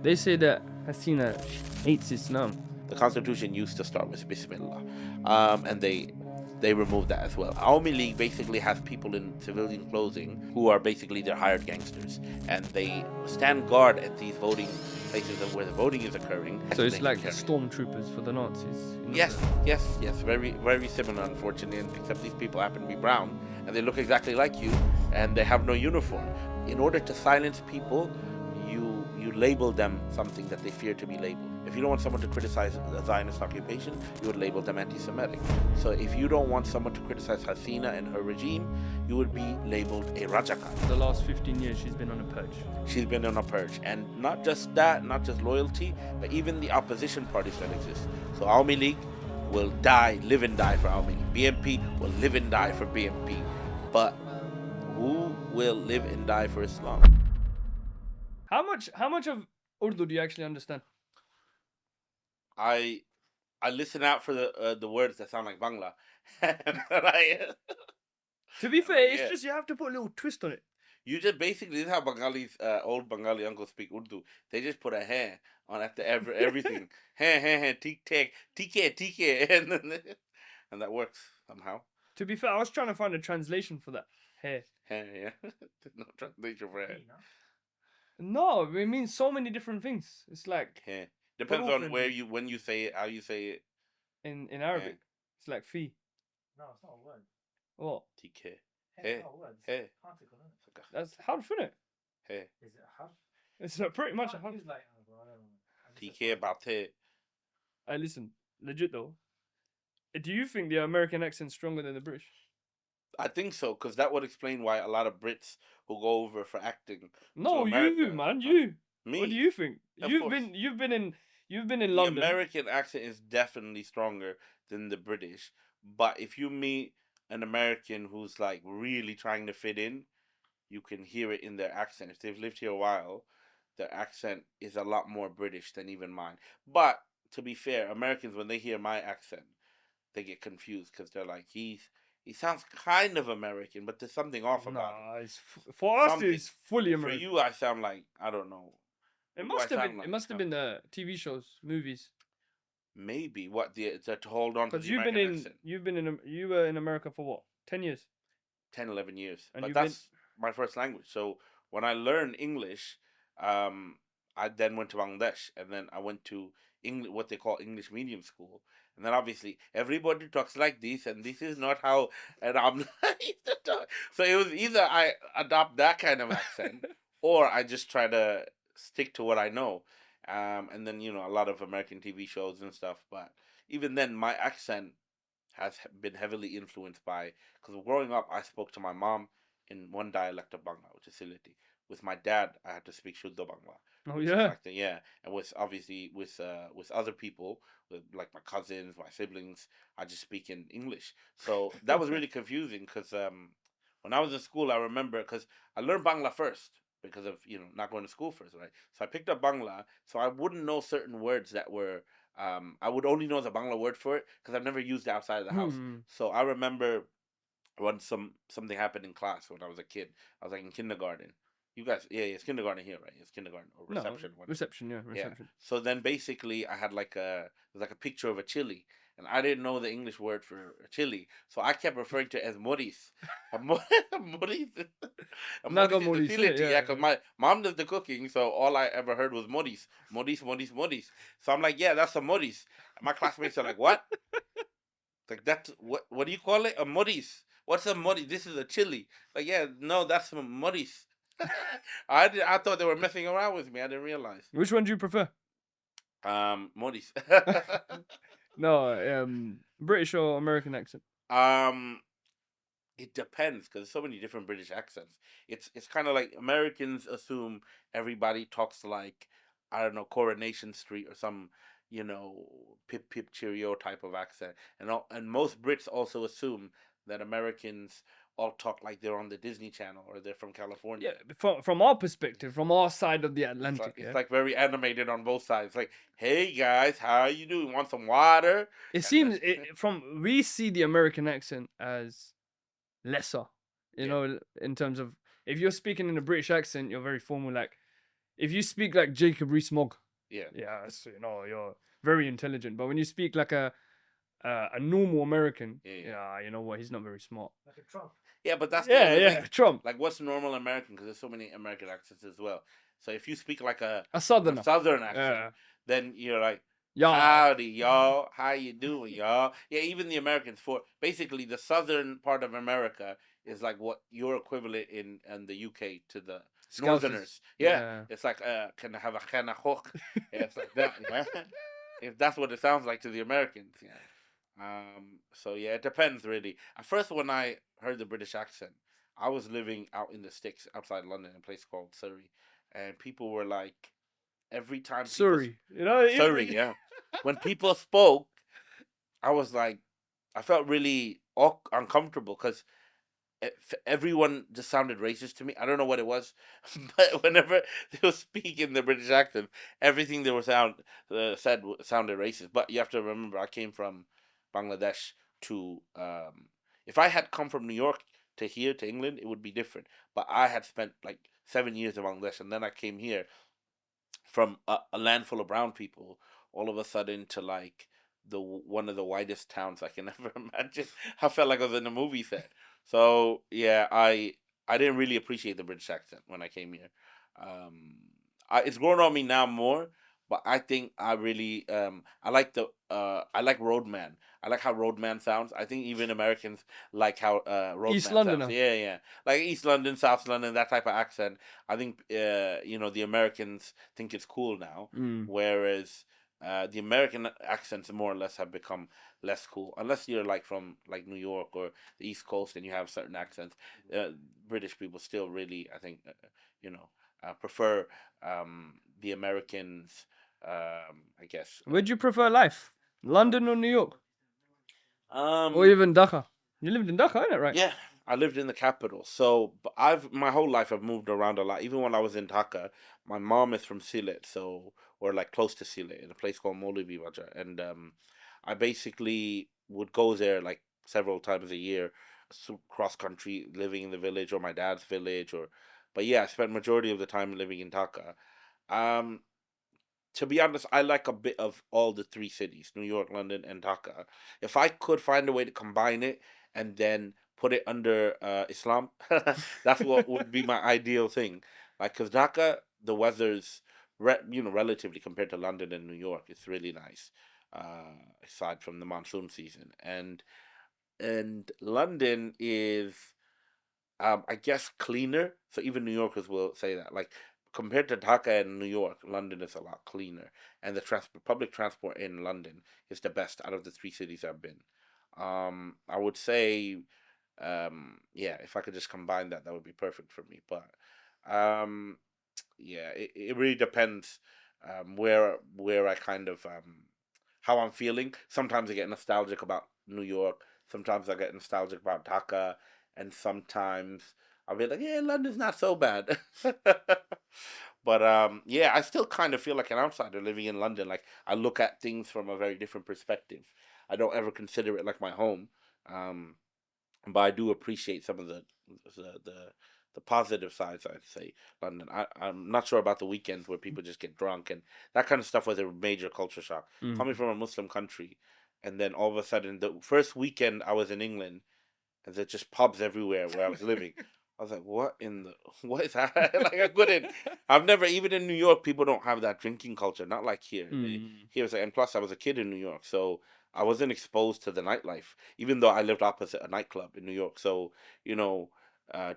They say that Hasina hates Islam. The constitution used to start with Bismillah, and they removed that as well. Army League basically has people in civilian clothing who are basically their hired gangsters, and they stand guard at these voting places where the voting is occurring. So it's like stormtroopers for the Nazis. Yes, very, very similar, unfortunately, except these people happen to be brown, and they look exactly like you, and they have no uniform. In order to silence people, you label them something that they fear to be labeled. If you don't want someone to criticize the Zionist occupation, you would label them anti-Semitic. So if you don't want someone to criticize Hasina and her regime, you would be labeled a Rajaka. The last 15 years, she's been on a purge. She's been on a purge. And not just that, not just loyalty, but even the opposition parties that exist. So Army League will live and die for Army League. BNP will live and die for BNP. But who will live and die for Islam? How much of Urdu do you actually understand? I listen out for the words that sound like Bangla. To be fair, it's just you have to put a little twist on it. You just basically, this is how Bengalis, old Bengali uncles speak Urdu. They just put a hair on after everything. Hair, tik tak, tike, and that works somehow. To be fair, I was trying to find a translation for that. Hair, yeah. There's no translation for hair. No, it means so many different things. It's like hair. Depends on when you say it, how you say it. In Arabic, it's like fee. No, it's not a word. What? Tike. It's not a word. It's particle, isn't it? That's harf, isn't it? Hey. Is it a harf? It's pretty much a harf. Like, Tike about it. Hey, listen, legit though. Do you think the American accent's stronger than the British? I think so, because that would explain why a lot of Brits who go over for acting. No, you man, you. Me. What do you think? Of You've course. been in The London. American accent is definitely stronger than the British. But if you meet an American who's like really trying to fit in, you can hear it in their accent. If they've lived here a while, their accent is a lot more British than even mine. But to be fair, Americans, when they hear my accent, they get confused because they're like, he sounds kind of American, but there's something off about it. For us, it's fully American. For you, I sound like, I don't know. It must have been the TV shows, movies. Maybe to hold on to the American accent. You were in America for what? 10 years. 10, 11 years. And but that's my first language. So when I learned English, I then went to Bangladesh, and then I went to what they call English medium school. And then obviously everybody talks like this, and this is not how. And I'm like, so it was either I adopt that kind of accent, or I just try to stick to what I know. And then a lot of American TV shows and stuff. But even then, my accent has been heavily influenced by, because growing up, I spoke to my mom in one dialect of Bangla, which is Sylheti. With my dad, I had to speak Shuddha Bangla. Oh yeah. Yeah, and with other people, like my cousins, my siblings, I just speak in English. So that was really confusing because when I was in school, I remember, because I learned Bangla first because of not going to school first, right? So I picked up Bangla, so I wouldn't know certain words that were I would only know the Bangla word for it because I've never used it outside of the house. So I remember when something happened in class when I was a kid. I was like in kindergarten. You guys, it's kindergarten here, right? It's kindergarten or reception. No, reception, yeah, reception. Yeah. So then basically I had like a picture of a chili, and I didn't know the English word for chili, so I kept referring to it as moris. Moris. Yeah, because my mom does the cooking, so all I ever heard was moris. So I'm like, yeah, that's a moris. My classmates are like, what? Like, that's what do you call it? A moris. What's a moris? This is a chili. Like, yeah, no, that's a moris. I thought they were messing around with me. I didn't realize. Which one do you prefer? Moris. No, British or American accent? It depends, because there's so many different British accents. It's kind of like Americans assume everybody talks like, I don't know, Coronation Street or some pip pip cheerio type of accent, and most Brits also assume that Americans all talk like they're on the Disney Channel or they're from California. Yeah, from our perspective, from our side of the Atlantic. It's like very animated on both sides. Like, hey guys, how are you doing? Want some water? It seems we see the American accent as lesser, in terms of, if you're speaking in a British accent, you're very formal. Like, if you speak like Jacob Rees-Mogg, Yeah. you're very intelligent. But when you speak like a normal American, Yeah. you know what? He's not very smart. Like a Trump. Yeah, but that's the other thing. Trump. Like, what's normal American? Because there's so many American accents as well. So if you speak like a Southerner. Southern accent, Yeah. then you're like, Yeah. howdy, y'all. How you doing, y'all? Yeah, even the Americans. For basically the southern part of America is like what your equivalent in the UK to the Northerners. Yeah. It's like, can I have a kind of hook? It's like that. Yeah? If that's what it sounds like to the Americans. Yeah. So yeah, it depends really. At first, when I heard the British accent, I was living out in the sticks outside London, in a place called Surrey, and people were like, every time Surrey. Surrey, yeah. When people spoke, I was like, I felt really uncomfortable because everyone just sounded racist to me. I don't know what it was, but whenever they were speaking the British accent, everything they were said sounded racist. But you have to remember, I came from Bangladesh to. If I had come from New York to here to England, it would be different. But I had spent like 7 years in Bangladesh, and then I came here from a land full of brown people, all of a sudden to like one of the whitest towns I can ever imagine. I felt like I was in a movie set. So yeah, I didn't really appreciate the British accent when I came here. It's grown on me now more, but I think I really I like Roadman. I like how Roadman sounds. I think even Americans like how Roadman East London. sounds. Yeah, like East London, South London, that type of accent. I think the Americans think it's cool now, whereas the American accents more or less have become less cool, unless you're like from like New York or the East Coast and you have certain accents. British people still really, I think, prefer the Americans. I guess. Where'd you prefer life, London or New York, or Um, even Dhaka? You lived in Dhaka, isn't it, right? yeah, I lived in the capital, so but my whole life I've moved around a lot. Even when I was in Dhaka, my mom is from Sylhet, or like close to Sylhet, in a place called Bajar, and I basically would go there like several times a year, cross country, living in the village or my dad's village, but yeah, I spent majority of the time living in Dhaka. Um, to be honest, I like a bit of all the three cities, New York, London, and Dhaka. If I could find a way to combine it and then put it under Islam, that's what would be my ideal thing. Like, because Dhaka, the weather's, relatively compared to London and New York, it's really nice, aside from the monsoon season. And London is I guess cleaner. So even New Yorkers will say that. Like compared to Dhaka and New York, London is a lot cleaner, and the public transport in London is the best out of the three cities I've been. I would say, yeah, if I could just combine that, that would be perfect for me. But yeah, it really depends where I kind of how I'm feeling. Sometimes I get nostalgic about New York. Sometimes I get nostalgic about Dhaka, and sometimes I'll be like, yeah, London's not so bad. But yeah, I still kind of feel like an outsider living in London. Like I look at things from a very different perspective. I don't ever consider it like my home. But I do appreciate some of the positive sides. I'd say London. I'm not sure about the weekends where people just get drunk and that kind of stuff was a major culture shock. Coming from a Muslim country, and then all of a sudden the first weekend I was in England, and there's just pubs everywhere where I was living. I was like, what is that? Like I couldn't. I've never, even in New York, people don't have that drinking culture. Not like here. Here it's like, and plus I was a kid in New York, so I wasn't exposed to the nightlife. Even though I lived opposite a nightclub in New York, so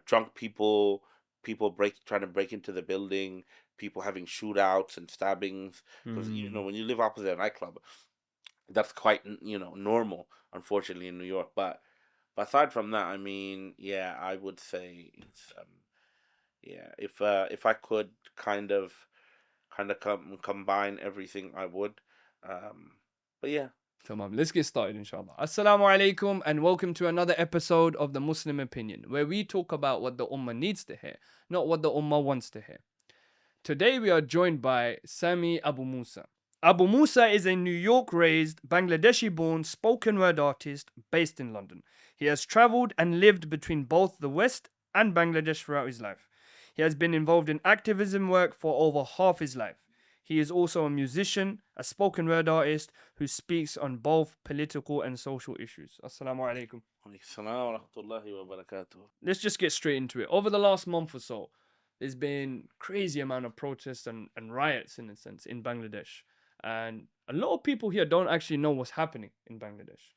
drunk people, trying to break into the building, people having shootouts and stabbings. Because when you live opposite a nightclub, that's quite normal. Unfortunately, in New York, but aside from that, I mean, yeah, I would say it's yeah. If I could kind of combine everything, I would. But yeah. Tamam, let's get started, inshallah. Assalamu alaikum, and welcome to another episode of The Muslim Opinion, where we talk about what the Ummah needs to hear, not what the Ummah wants to hear. Today we are joined by Sami Abu Musa. Abu Musa is a New York-raised, Bangladeshi-born spoken word artist based in London. He has traveled and lived between both the West and Bangladesh throughout his life. He He has been involved in activism work for over half his life. He is also a musician, a spoken word artist who speaks on both political and social issues. Assalamu alaikum. Assalamu rahmatullahi wa barakatuh. Let's just get straight into it. Over the last month or so, there's been crazy amount of protests and riots in a sense in Bangladesh. And a lot of people here don't actually know what's happening in Bangladesh.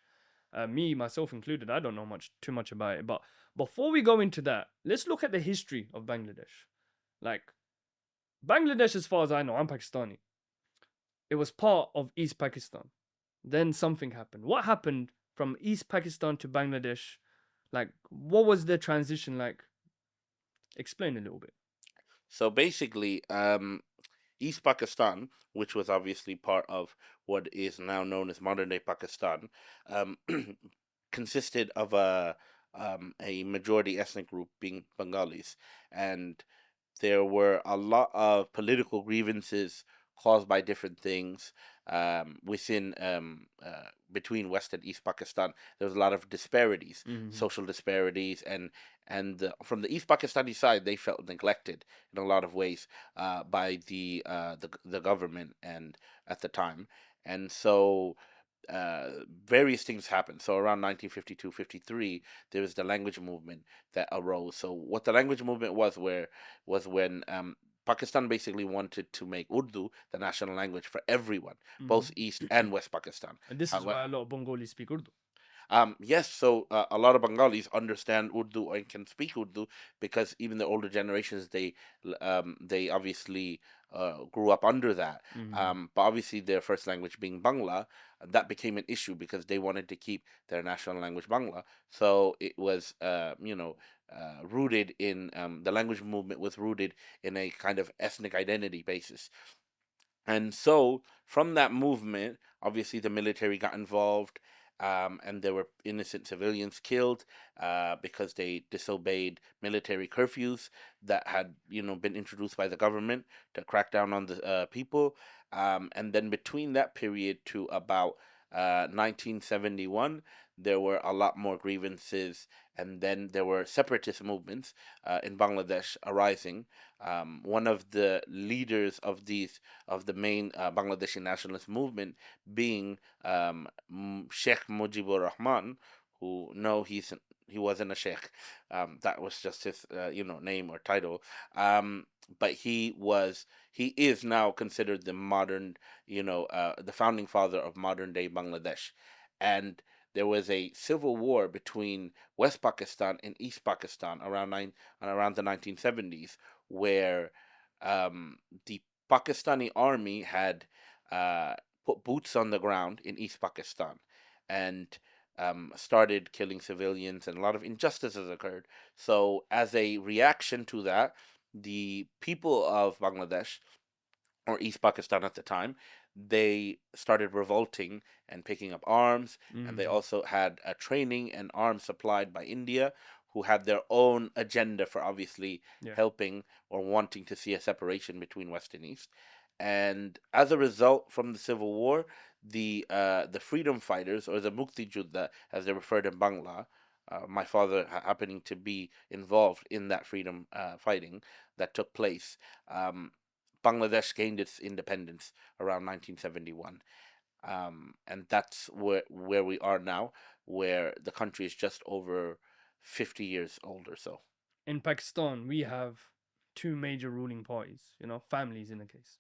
Me, myself included, I don't know too much about it. But before we go into that, let's look at the history of Bangladesh. Like, Bangladesh, as far as I know, I'm Pakistani. It was part of East Pakistan. Then something happened. What happened from East Pakistan to Bangladesh? Like, what was the transition like? Explain a little bit. So basically, East Pakistan, which was obviously part of what is now known as modern day Pakistan, um, consisted of a majority ethnic group being Bengalis, and there were a lot of political grievances caused by different things within between West and East Pakistan. There was a lot of disparities, social disparities, and from the East Pakistani side, they felt neglected in a lot of ways by the government and at the time, and so various things happened. So around 1952-53, there was the language movement that arose. So what the language movement was when Pakistan basically wanted to make Urdu the national language for everyone, both East and West Pakistan. And this is why a lot of Bengali speak Urdu. Yes, so a lot of Bengalis understand Urdu and can speak Urdu because even the older generations they obviously grew up under that. But obviously their first language being Bangla, that became an issue because they wanted to keep their national language Bangla. So it was rooted in the language movement was rooted in a kind of ethnic identity basis. And so from that movement, obviously the military got involved, and there were innocent civilians killed because they disobeyed military curfews that had, been introduced by the government to crack down on the people. And then between that period to about 1971, there were a lot more grievances, and then there were separatist movements in Bangladesh arising. One of the leaders of the main Bangladeshi nationalist movement being Sheikh Mujibur Rahman, who no, he wasn't a sheikh. That was just his name or title. But he is now considered the modern, the founding father of modern day Bangladesh, and there was a civil war between West Pakistan and East Pakistan around the 1970s, where the Pakistani army had put boots on the ground in East Pakistan and started killing civilians, and a lot of injustices occurred. So, as a reaction to that, the people of Bangladesh, or East Pakistan at the time, they started revolting and picking up arms, and they also had a training and arms supplied by India, who had their own agenda for obviously helping or wanting to see a separation between West and East. And as a result, from the civil war, the freedom fighters, or the Mukti Juddha, as they're referred in Bangla, my father happening to be involved in that freedom fighting that took place. Bangladesh gained its independence around 1971, and that's where we are now, where the country is just over 50 years old or so. In Pakistan, we have two major ruling parties, families in the case.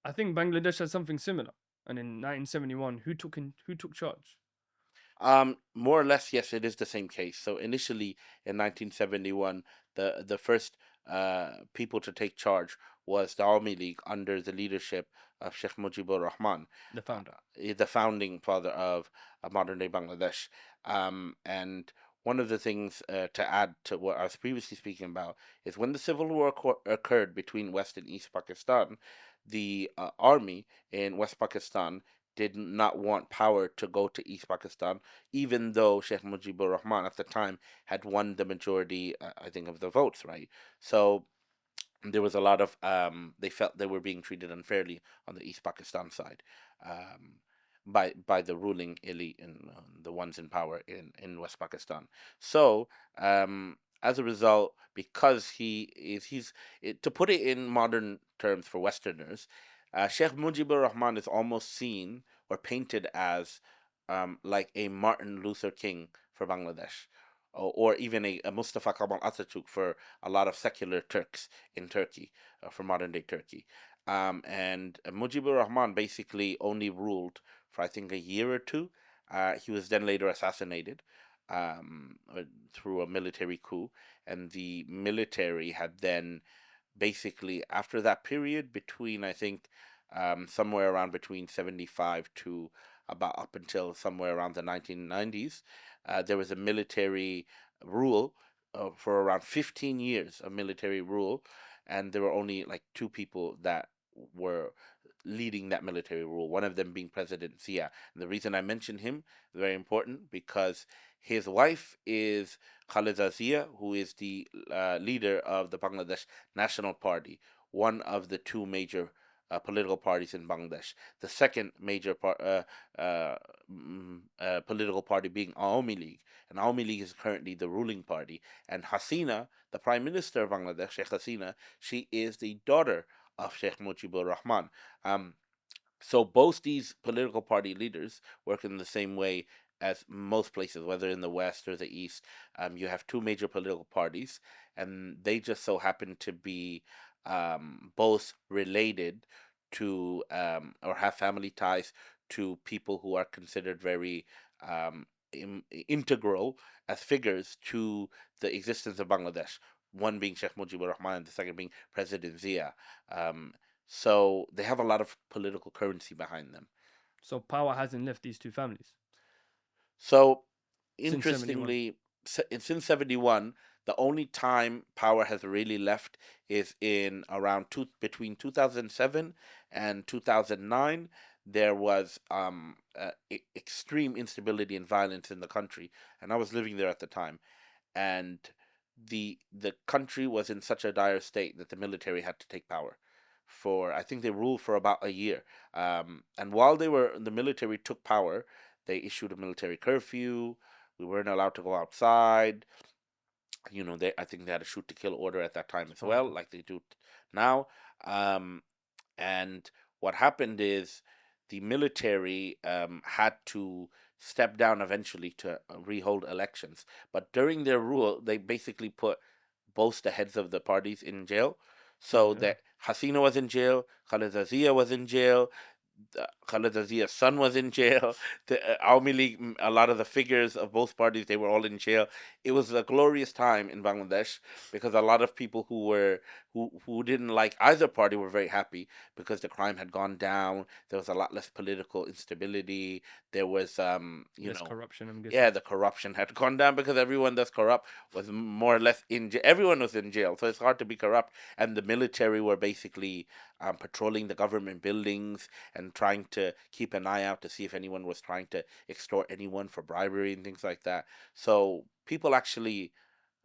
I think Bangladesh has something similar. And in 1971, who took charge? More or less, yes, it is the same case. So initially, in 1971, the first people to take charge was the Army League under the leadership of Sheikh Mujibur Rahman, The founder. the founding father of modern day Bangladesh. And one of the things to add to what I was previously speaking about is when the civil war occurred between West and East Pakistan, the army in West Pakistan did not want power to go to East Pakistan, even though Sheikh Mujibur Rahman at the time had won the majority, I think, of the votes, right? So there was a lot of they felt they were being treated unfairly on the East Pakistan side, by the ruling elite and the ones in power in West Pakistan. So as a result, because to put it in modern terms for Westerners, Sheikh Mujibur Rahman is almost seen or painted as like a Martin Luther King for Bangladesh, or even a Mustafa Kemal Atatürk for a lot of secular Turks in Turkey, for modern day Turkey. And Mujibur Rahman basically only ruled for, I think, a year or two. He was then later assassinated through a military coup, and the military had then basically, after that period, between, I think, somewhere around between 75 to about up until somewhere around the 1990s, there was a military rule for around 15 years of military rule, and there were only like two people that were leading that military rule, one of them being President Zia. And the reason I mention him is very important because his wife is Khaleda Zia, who is the leader of the Bangladesh National Party, one of the two major political parties in Bangladesh. The second major political party being Awami League, and Awami League is currently the ruling party. And Hasina, the Prime Minister of Bangladesh, Sheikh Hasina, she is the daughter of Sheikh Mujibur Rahman. So both these political party leaders work in the same way as most places, whether in the West or the East. You have two major political parties, and they just so happen to be both related to or have family ties to people who are considered very integral as figures to the existence of Bangladesh. One being Sheikh Mujibur Rahman, and the second being President Zia. So they have a lot of political currency behind them. So power hasn't left these two families. So Since 71. interestingly, since 71, the only time power has really left is in around between 2007 and 2009. There was extreme instability and violence in the country, and I was living there at the time. And the country was in such a dire state that the military had to take power. For, I think they ruled for about a year. And while the military took power, they issued a military curfew. We weren't allowed to go outside. I think they had a shoot to kill order at that time as well, like they do now. And what happened is the military had to step down eventually to rehold elections. But during their rule, they basically put both the heads of the parties in jail. So that Hasina was in jail, Khaleda Zia was in jail, Khaleda Zia's son was in jail. The Awami League, a lot of the figures of both parties, they were all in jail. It was a glorious time in Bangladesh because a lot of people who didn't like either party were very happy because the crime had gone down. There was a lot less political instability. There was Less corruption, I'm guessing. yeah, the corruption had gone down because everyone that's corrupt was more or less in jail. Everyone was in jail, so it's hard to be corrupt. And the military were basically patrolling the government buildings and trying to keep an eye out to see if anyone was trying to extort anyone for bribery and things like that. So people actually,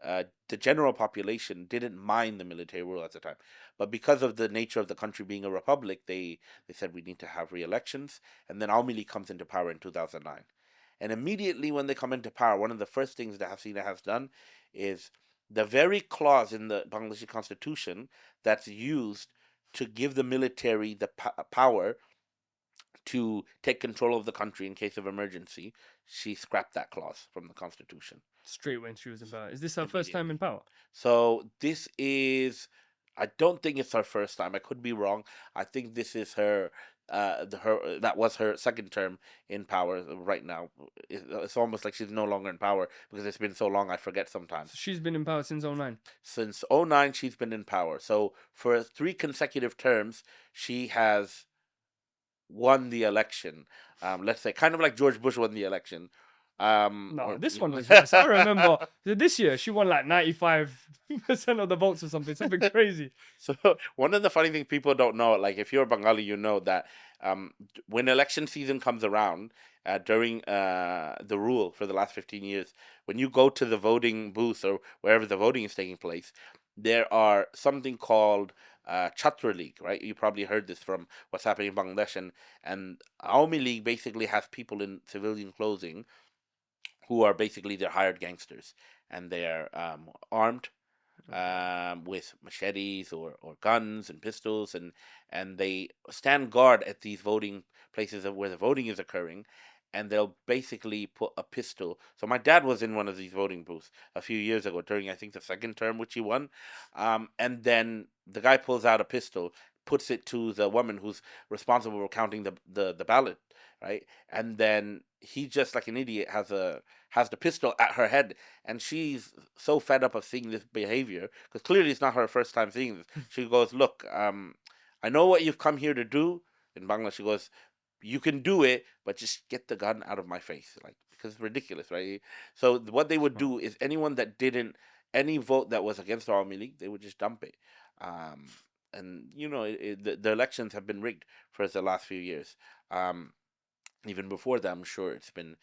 the general population didn't mind the military rule at the time. But because of the nature of the country being a republic, they said we need to have re-elections. And then Awami League comes into power in 2009. And immediately when they come into power, one of the first things that Hasina has done is the very clause in the Bangladeshi constitution that's used to give the military the power to take control of the country in case of emergency. She scrapped that clause from the constitution. Straight when she was in power. Is this her first time in power? So this is, I don't think it's her first time. I could be wrong. I think this is her. That was her second term in power right now. It's almost like she's no longer in power because it's been so long I forget sometimes. So she's been in power since 09. Since 09 she's been in power. So for 3 consecutive terms she has won the election. Let's say kind of like George Bush won the election. No, this one was worse. I remember this year she won like 95% of the votes or something crazy. So one of the funny things people don't know, like if you're Bengali, you know that when election season comes around, during the rule for the last 15 years, when you go to the voting booth or wherever the voting is taking place, there are something called Chatra League, right? You probably heard this from what's happening in Bangladesh, and Awami League basically has people in civilian clothing who are basically their hired gangsters. and they're armed with machetes or guns and pistols, and they stand guard at these voting places where the voting is occurring, and they'll basically put a pistol. So my dad was in one of these voting booths a few years ago during, I think, the second term which he won, and then the guy pulls out a pistol, puts it to the woman who's responsible for counting the ballot, right, and then he just like an idiot has the pistol at her head, and she's so fed up of seeing this behavior because clearly it's not her first time seeing this. She goes, "Look, I know what you've come here to do." In Bangla, she goes, "You can do it, but just get the gun out of my face," like because it's ridiculous, right? So what they would do is anyone that didn't any vote that was against the Awami League, they would just dump it. Um, and the elections have been rigged for the last few years. Um, Even before that, I'm sure it's been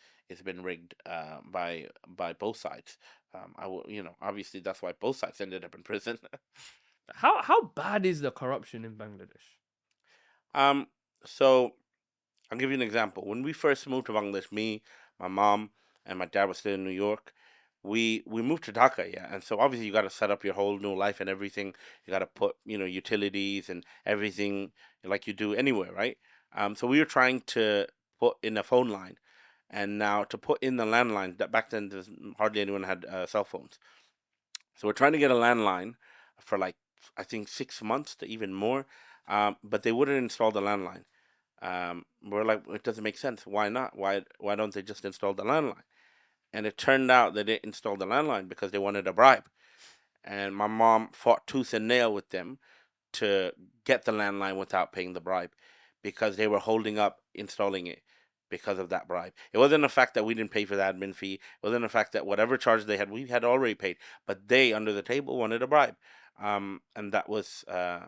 rigged by both sides. Obviously that's why both sides ended up in prison. How bad is the corruption in Bangladesh? So I'll give you an example. When we first moved to Bangladesh, me, my mom, and my dad were still in New York. We moved to Dhaka, yeah, and so obviously you got to set up your whole new life and everything. You got to put utilities and everything like you do anywhere, right? So we were trying to put in a phone line, and now to put in the landline. That back then hardly anyone had cell phones, so we're trying to get a landline for like I think 6 months to even more, but they wouldn't install the landline. We're like, it doesn't make sense. Why not? Why don't they just install the landline? And it turned out they didn't install the landline because they wanted a bribe. And my mom fought tooth and nail with them to get the landline without paying the bribe because they were holding up installing it because of that bribe. It wasn't the fact that we didn't pay for the admin fee. It wasn't the fact that whatever charge they had, we had already paid. But they, under the table, wanted a bribe. And that was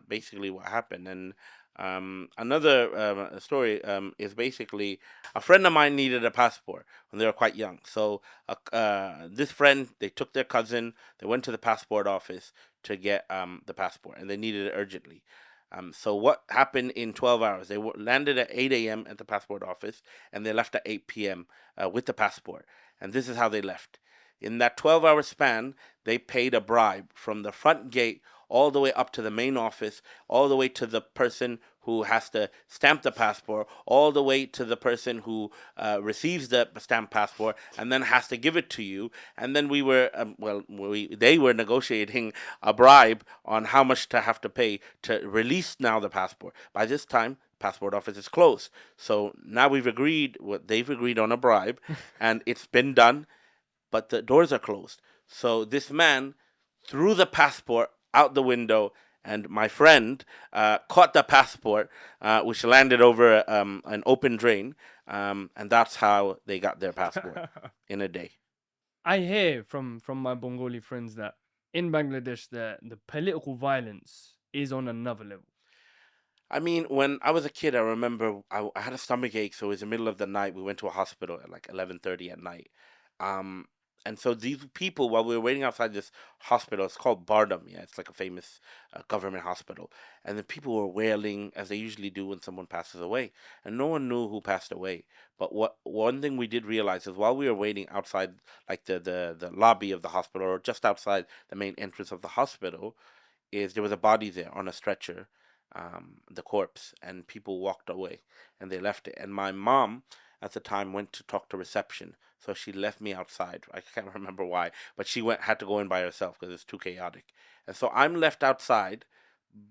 basically what happened. And another story is basically a friend of mine needed a passport when they were quite young. So this friend, they took their cousin, they went to the passport office to get the passport, and they needed it urgently. So what happened in 12 hours? They landed at 8 a.m. at the passport office, and they left at 8 p.m. With the passport. And this is how they left. In that 12-hour span, they paid a bribe from the front gate all the way up to the main office, all the way to the person who has to stamp the passport, all the way to the person who receives the stamped passport and then has to give it to you. And then they were negotiating a bribe on how much to have to pay to release now the passport. By this time, passport office is closed. So now they've agreed on a bribe, and it's been done, but the doors are closed. So this man threw the passport out the window, and my friend caught the passport, which landed over an open drain, and that's how they got their passport in a day. I hear from my Bengali friends that in Bangladesh the political violence is on another level. I mean, when I was a kid, I remember I had a stomach ache, so it was the middle of the night. We went to a hospital at like 11:30 at night. Um, and so these people, while we were waiting outside this hospital, it's called Bardam. Yeah, it's like a famous government hospital. And the people were wailing as they usually do when someone passes away. And no one knew who passed away. But one thing we did realize is while we were waiting outside, like the lobby of the hospital, or just outside the main entrance of the hospital, is there was a body there on a stretcher, the corpse, and people walked away and they left it. And my mom at the time went to talk to reception, so she left me outside. I can't remember why, but she had to go in by herself because it's too chaotic. And so I'm left outside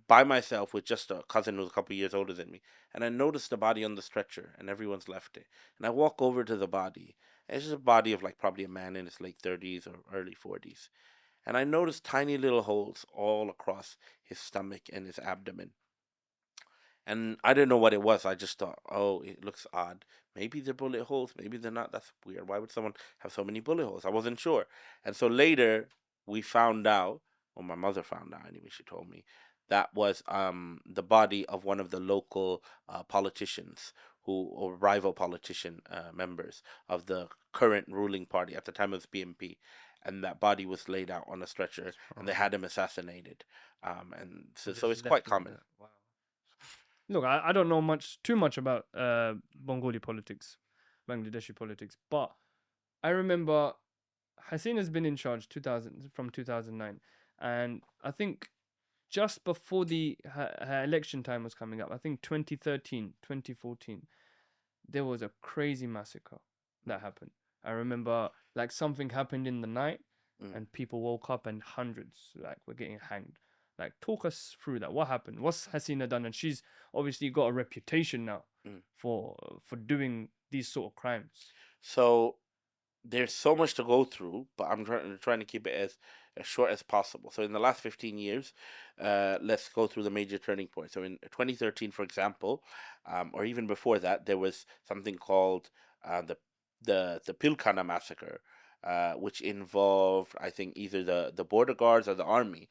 by myself with just a cousin who's a couple years older than me. And I noticed the body on the stretcher, and everyone's left it. And I walk over to the body. And it's just a body of like probably a man in his late 30s or early 40s. And I noticed tiny little holes all across his stomach and his abdomen. And I didn't know what it was. I just thought, oh, it looks odd. Maybe they're bullet holes. Maybe they're not. That's weird. Why would someone have so many bullet holes? I wasn't sure. And so later we found out, or my mother found out anyway, she told me, that was the body of one of the local politicians or rival politician members of the current ruling party. At the time it was BNP. And that body was laid out on a stretcher, and they had him assassinated. And so it's quite common. Wow. Look, I don't know too much about Bengali politics, Bangladeshi politics, but I remember Hasina's been in charge 2000 from 2009, and I think just before her election time was coming up, I think 2013, 2014, there was a crazy massacre that happened. I remember like something happened in the night, Mm. and people woke up and hundreds like were getting hanged. Like, talk us through that. What happened? What's Hasina done? And she's obviously got a reputation now Mm. for doing these sort of crimes. So there's so much to go through, but I'm trying to keep it as short as possible. So in the last 15 years, let's go through the major turning points. So in 2013, for example, or even before that, there was something called the Pilkana massacre, which involved, I think, either the border guards or the army.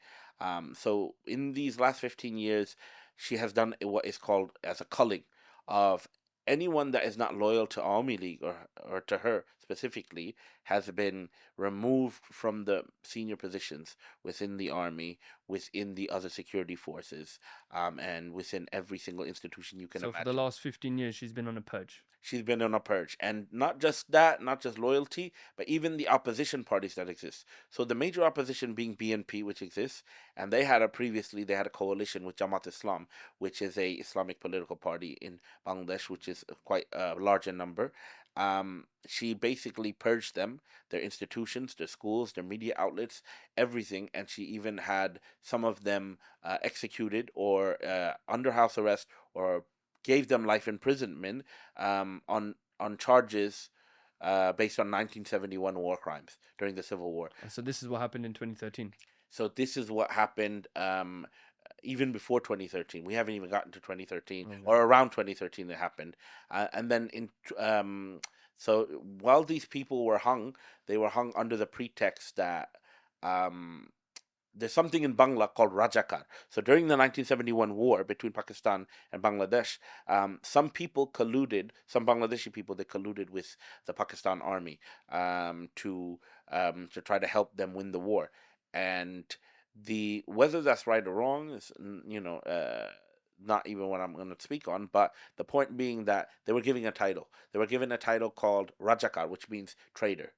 So in these last 15 years, she has done what is called as a culling of anyone that is not loyal to Army League or to her specifically has been removed from the senior positions within the army, within the other security forces, and within every single institution you can So for the imagine. last 15 years, she's been on a purge. She's been on a purge, and not just that, not just loyalty, but even the opposition parties that exist. So the major opposition being BNP, which exists, and they had a coalition with Jamaat-e-Islam, which is a Islamic political party in Bangladesh, which is quite large in number. She basically purged them, their institutions, their schools, their media outlets, everything, and she even had some of them executed or under house arrest or gave them life imprisonment on charges based on 1971 war crimes during the Civil War. And so this is what happened in 2013. So this is what happened even before 2013. We haven't even gotten to 2013 Okay. or around 2013 it happened. And then so while these people were hung, they were hung under the pretext that there's something in Bangla called Rajakar. So during the 1971 war between Pakistan and Bangladesh, some people colluded, some Bangladeshi people, they colluded with the Pakistan army to try to help them win the war. And the whether that's right or wrong is not even what I'm going to speak on. But the point being that they were giving a title. They were given a title called Rajakar, which means traitor.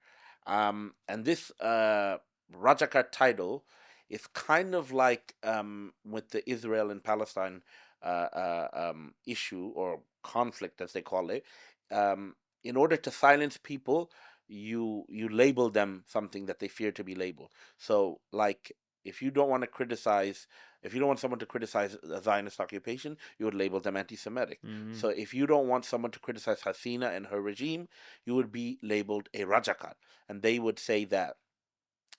And this Rajakar title is kind of like with the Israel and Palestine issue or conflict, as they call it. In order to silence people, you label them something that they fear to be labeled. So, like, if you don't want to criticize, if you don't want someone to criticize the Zionist occupation, you would label them anti-Semitic. Mhm. So, if you don't want someone to criticize Hasina and her regime, you would be labeled a Rajakat, and they would say that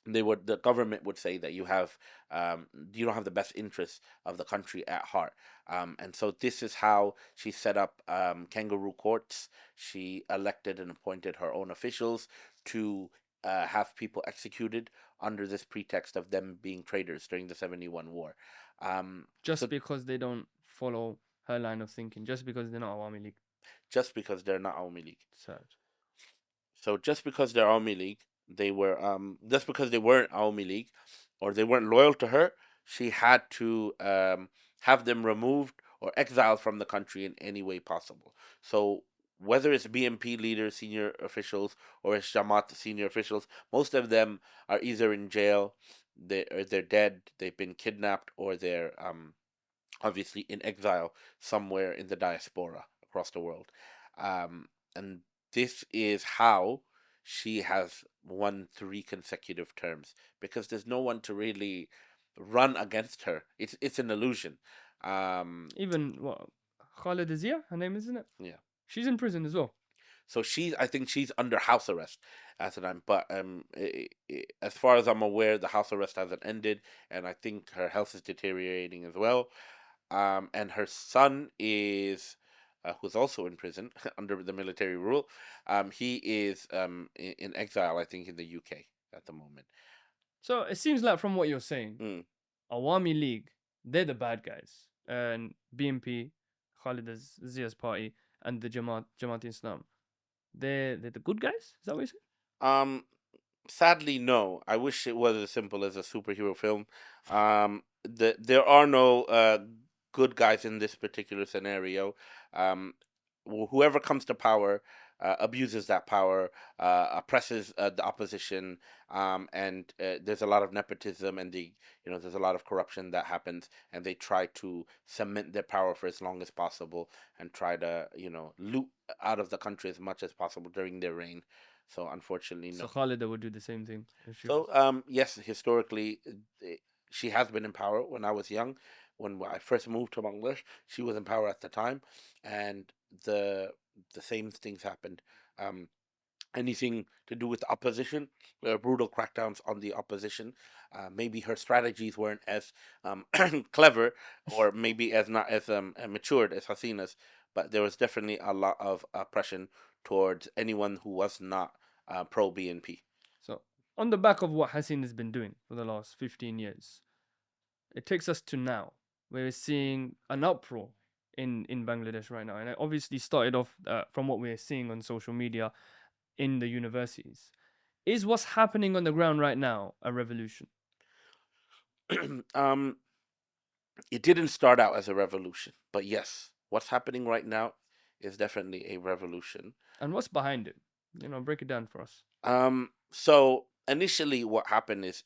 the government would say that you don't have the best interests of the country at heart. And so this is how she set up kangaroo courts. She elected and appointed her own officials to have people executed under this pretext of them being traitors during the 71 war. Just So because they don't follow her line of thinking, just because they're not Awami League. just because they're not Army League. Sad. So just because they're Army League, they were just because they weren't Army League or they weren't loyal to her, she had to have them removed or exiled from the country in any way possible. So whether it's BNP leaders, senior officials, or it's Jamaat senior officials, most of them are either in jail, they're dead, they've been kidnapped, or they're obviously in exile somewhere in the diaspora across the world. And this is how she has won 3 consecutive terms because there's no one to really run against her. It's an illusion. Even what Khalid Zia, her name, isn't it? Yeah. She's in prison as well. So I think she's under house arrest at the time. But as far as I'm aware, the house arrest hasn't ended, and I think her health is deteriorating as well. And her son is, who's also in prison under the military rule. He is in exile, I think, in the UK at the moment. So it seems like from what you're saying, Mm. Awami League, they're the bad guys, and BNP, Khalid Zia's party, and the Jamaat-e-Islam, they're the good guys. Is that what you're saying? Sadly, no. I wish it was as simple as a superhero film. There are no good guys in this particular scenario. Whoever comes to power abuses that power, oppresses the opposition, and there's a lot of nepotism, and there's a lot of corruption that happens, and they try to cement their power for as long as possible and try to loot out of the country as much as possible during their reign. So unfortunately, So no. Khalida would do the same thing if she So, was. yes, historically, she has been in power. When I was young, when I first moved to Bangladesh, she was in power at the time, and the the same things happened. Um, Anything to do with the opposition, brutal crackdowns on the opposition. Maybe her strategies weren't as clever, or maybe as not as matured as Hasina's, but there was definitely a lot of oppression towards anyone who was not pro BNP. So, on the back of what Hasina has been doing for the last 15 years, it takes us to now, where we're seeing an uproar in Bangladesh right now. And it obviously started off from what we're seeing on social media in the universities. Is what's happening on the ground right now a revolution? um, it didn't start out as a revolution, but yes, what's happening right now is definitely a revolution. And what's behind it? Break it down for us. So initially, what happened is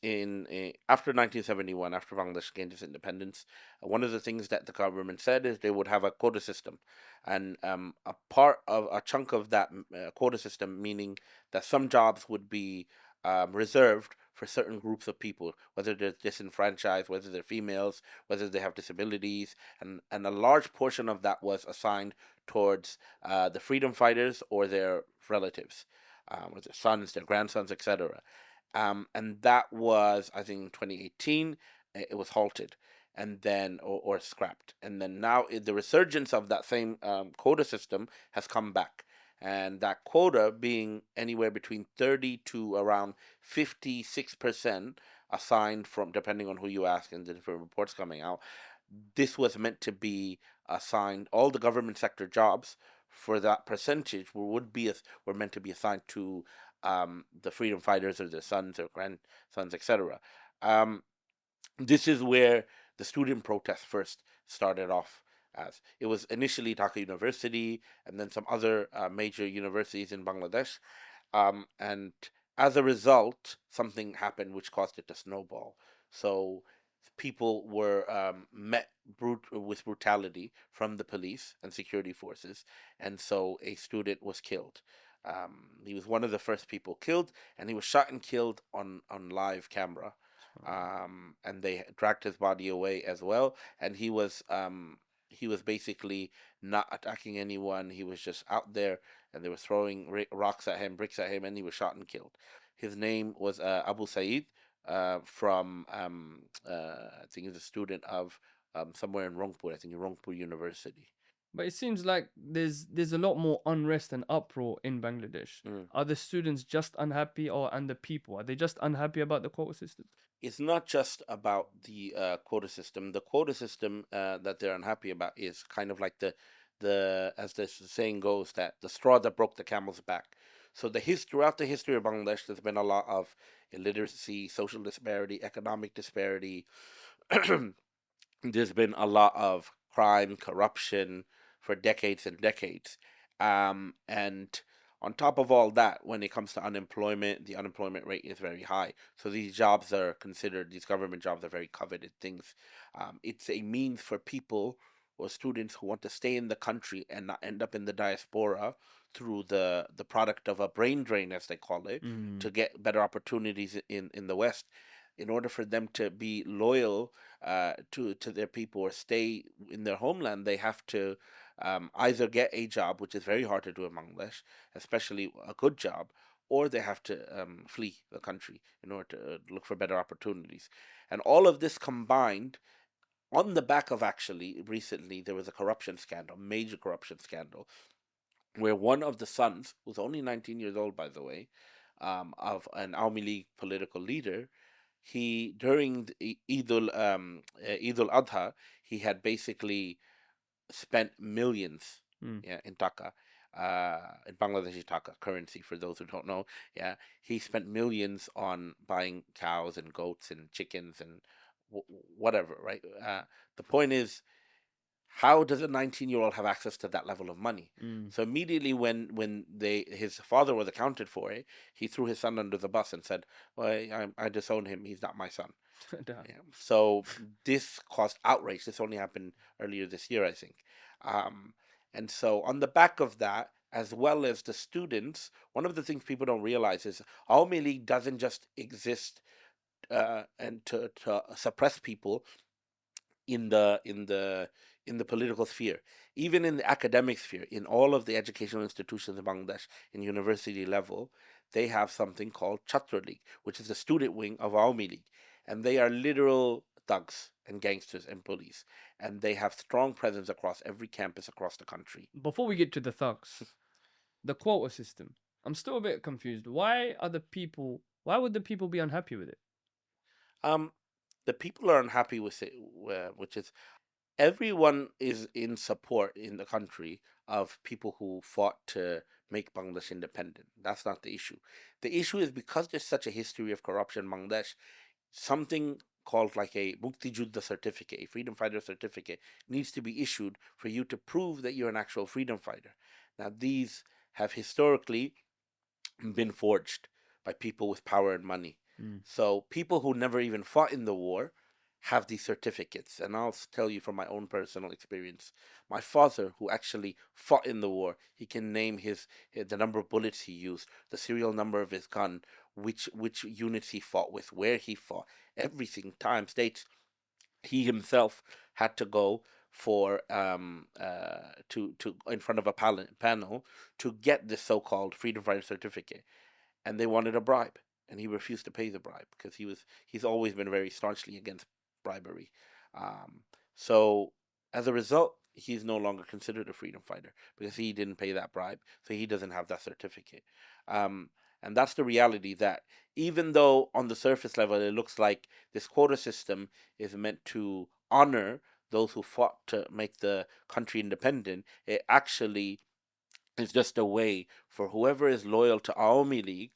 after 1971, after Bangladesh gained its independence, one of the things that the government said is they would have a quota system, and a chunk of that quota system, meaning that some jobs would be reserved for certain groups of people, whether they're disenfranchised, whether they're females, whether they have disabilities, and a large portion of that was assigned towards the freedom fighters or their relatives, with their sons, their grandsons, etc. And that was, I think, 2018. It was halted, and then or scrapped, and then now the resurgence of that same quota system has come back, and that quota being anywhere between 30 to around 56% assigned from, depending on who you ask and the different reports coming out. This was meant to be assigned, all the government sector jobs for that percentage were meant to be assigned to the freedom fighters or their sons or grandsons, etc. Um, this is where the student protest first started off. As it was initially Dhaka University and then some other major universities in Bangladesh, and as a result, something happened which caused it to snowball. So people were met with brutality from the police and security forces, and so a student was killed. He was one of the first people killed, and he was shot and killed on live camera. And they dragged his body away as well. And he was basically not attacking anyone. He was just out there, and they were throwing rocks at him, bricks at him, and he was shot and killed. His name was Abu Saeed, from I think he's a student of somewhere in Rangpur. I think in Rangpur University. But it seems like there's a lot more unrest and uproar in Bangladesh. Mm. Are the students just unhappy, and the people? Are they just unhappy about the quota system? It's not just about the quota system. The quota system that they're unhappy about is kind of like the as the saying goes, that the straw that broke the camel's back. So throughout the history of Bangladesh, there's been a lot of illiteracy, social disparity, economic disparity. There's been a lot of crime, corruption for decades and decades. And on top of all that, when it comes to unemployment, the unemployment rate is very high. So these government jobs are very coveted things. It's a means for people or students who want to stay in the country and not end up in the diaspora through the product of a brain drain, as they call it, to get better opportunities in the West. In order for them to be loyal to their people or stay in their homeland, they have to either get a job, which is very hard to do in Bangladesh, especially a good job, or they have to flee the country in order to look for better opportunities. And all of this combined, on the back of, actually, recently there was a corruption scandal, major corruption scandal, where one of the sons, who's only 19 years old, by the way, of an Awami League political leader, he during the Eid al Adha, he had basically spent millions, yeah, in taka, in Bangladeshi taka currency. For those who don't know, yeah, he spent millions on buying cows and goats and chickens and whatever. Right. The point is, how does a 19-year-old have access to that level of money? Mm. So immediately when his father was accounted for it, he threw his son under the bus and said, "Well, I disown him. He's not my son." Damn. Yeah. So this caused outrage. This only happened earlier this year, I think. Um, and so on the back of that, as well as the students, one of the things people don't realize is Awami League doesn't just exist and to suppress people in the political sphere, even in the academic sphere, in all of the educational institutions in Bangladesh, in university level, they have something called Chatra League, which is the student wing of Awami League, and they are literal thugs and gangsters and bullies, and they have strong presence across every campus across the country. Before we get to the thugs, the quota system, I'm still a bit confused. Why are the people? Why would the people be unhappy with it? Um, the people are unhappy with it, which is everyone is in support in the country of people who fought to make Bangladesh independent. That's not the issue. The issue is because there's such a history of corruption in Bangladesh, something called like a Mukti Juddha certificate, a freedom fighter certificate, needs to be issued for you to prove that you're an actual freedom fighter. Now, these have historically been forged by people with power and money. Mm. So people who never even fought in the war have these certificates. And I'll tell you from my own personal experience. My father, who actually fought in the war, he can name the number of bullets he used, the serial number of his gun, which units he fought with, where he fought, everything, time, dates. He himself had to go for to in front of a panel to get this so-called freedom fighter certificate, and they wanted a bribe, and he refused to pay the bribe because he's always been very staunchly against bribery. Um, so as a result, he's no longer considered a freedom fighter because he didn't pay that bribe, so he doesn't have that certificate. Um, and that's the reality, that even though on the surface level it looks like this quota system is meant to honor those who fought to make the country independent, it actually is just a way for whoever is loyal to Awami League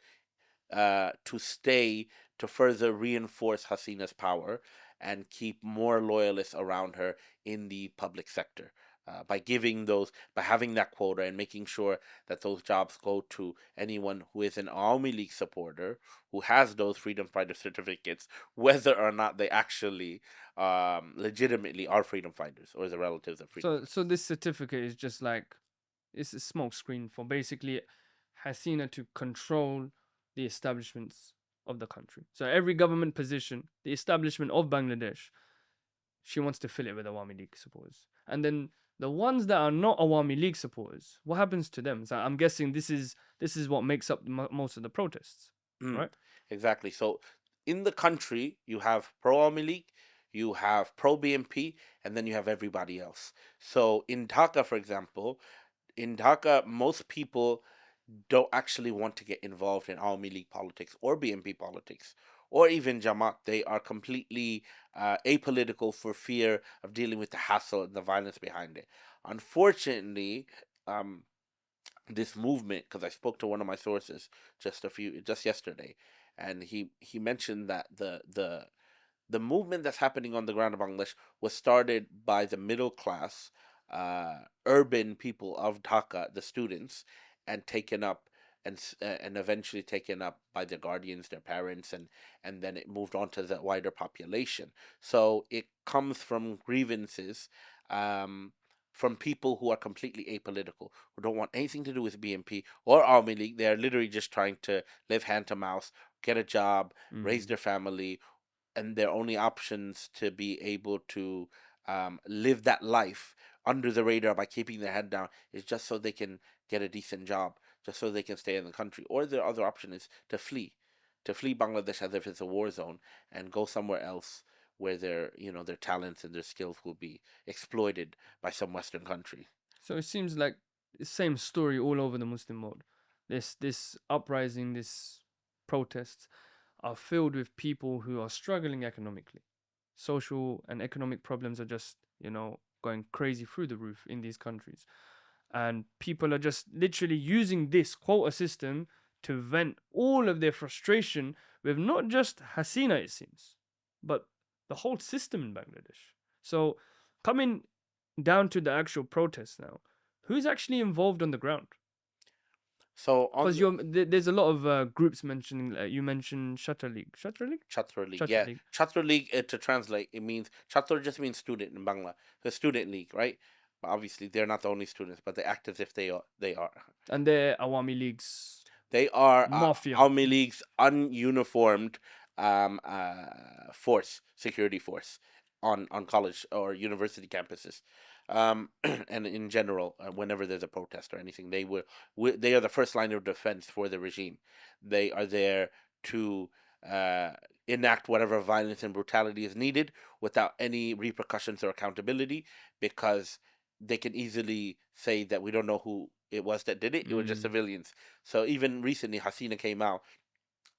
to stay, to further reinforce Hasina's power and keep more loyalists around her in the public sector. By having that quota and making sure that those jobs go to anyone who is an Awami League supporter, who has those freedom fighter certificates, whether or not they actually legitimately are freedom fighters or the relatives of freedom. So this certificate is just like it's a smokescreen for basically Hasina to control the establishments of the country. So every government position, the establishment of Bangladesh, she wants to fill it with Awami League supporters. And then the ones that are not Awami League supporters, what happens to them? So I'm guessing this is what makes up most of the protests, right? Exactly. So in the country, you have pro Awami League, you have pro BNP, and then you have everybody else. So in Dhaka, for example, most people don't actually want to get involved in Awami League politics or BNP politics or even Jamaat. They are completely apolitical for fear of dealing with the hassle and the violence behind it. Unfortunately, um, this movement, because I spoke to one of my sources just yesterday, and he mentioned that the movement that's happening on the ground in Bangladesh was started by the middle class, urban people of Dhaka, the students, and taken up and eventually taken up by their guardians, their parents, and then it moved on to the wider population. So it comes from grievances. From people who are completely apolitical, who don't want anything to do with BNP or Army League. They're literally just trying to live hand to mouth, get a job, raise their family, and their only options to be able to live that life under the radar by keeping their head down is just so they can get a decent job, just so they can stay in the country. Or their other option is to flee Bangladesh as if it's a war zone and go somewhere else where their talents and their skills will be exploited by some Western country. So it seems like the same story all over the Muslim world. This uprising, this protests are filled with people who are struggling economically. Social and economic problems are just, going crazy through the roof in these countries. And people are just literally using this quota system to vent all of their frustration with not just Hasina, it seems, but the whole system in Bangladesh. So coming down to the actual protests now, who's actually involved on the ground? So on Because there's a lot of groups mentioning. You mentioned Chatra League. Chatra League. Chatra League, Chatra yeah, League. Chatra League. To translate, it means Chatra just means student in Bangla. The student league, right? But obviously, they're not the only students, but they act as if they are. They are. And they're Awami Leagues They are mafia. Army League's ununiformed force, security force on college or university campuses. And in general, whenever there's a protest or anything, they are the first line of defense for the regime. They are there to uh, enact whatever violence and brutality is needed without any repercussions or accountability, because they can easily say that we don't know who it was that did it. It was just civilians. So even recently, Hasina came out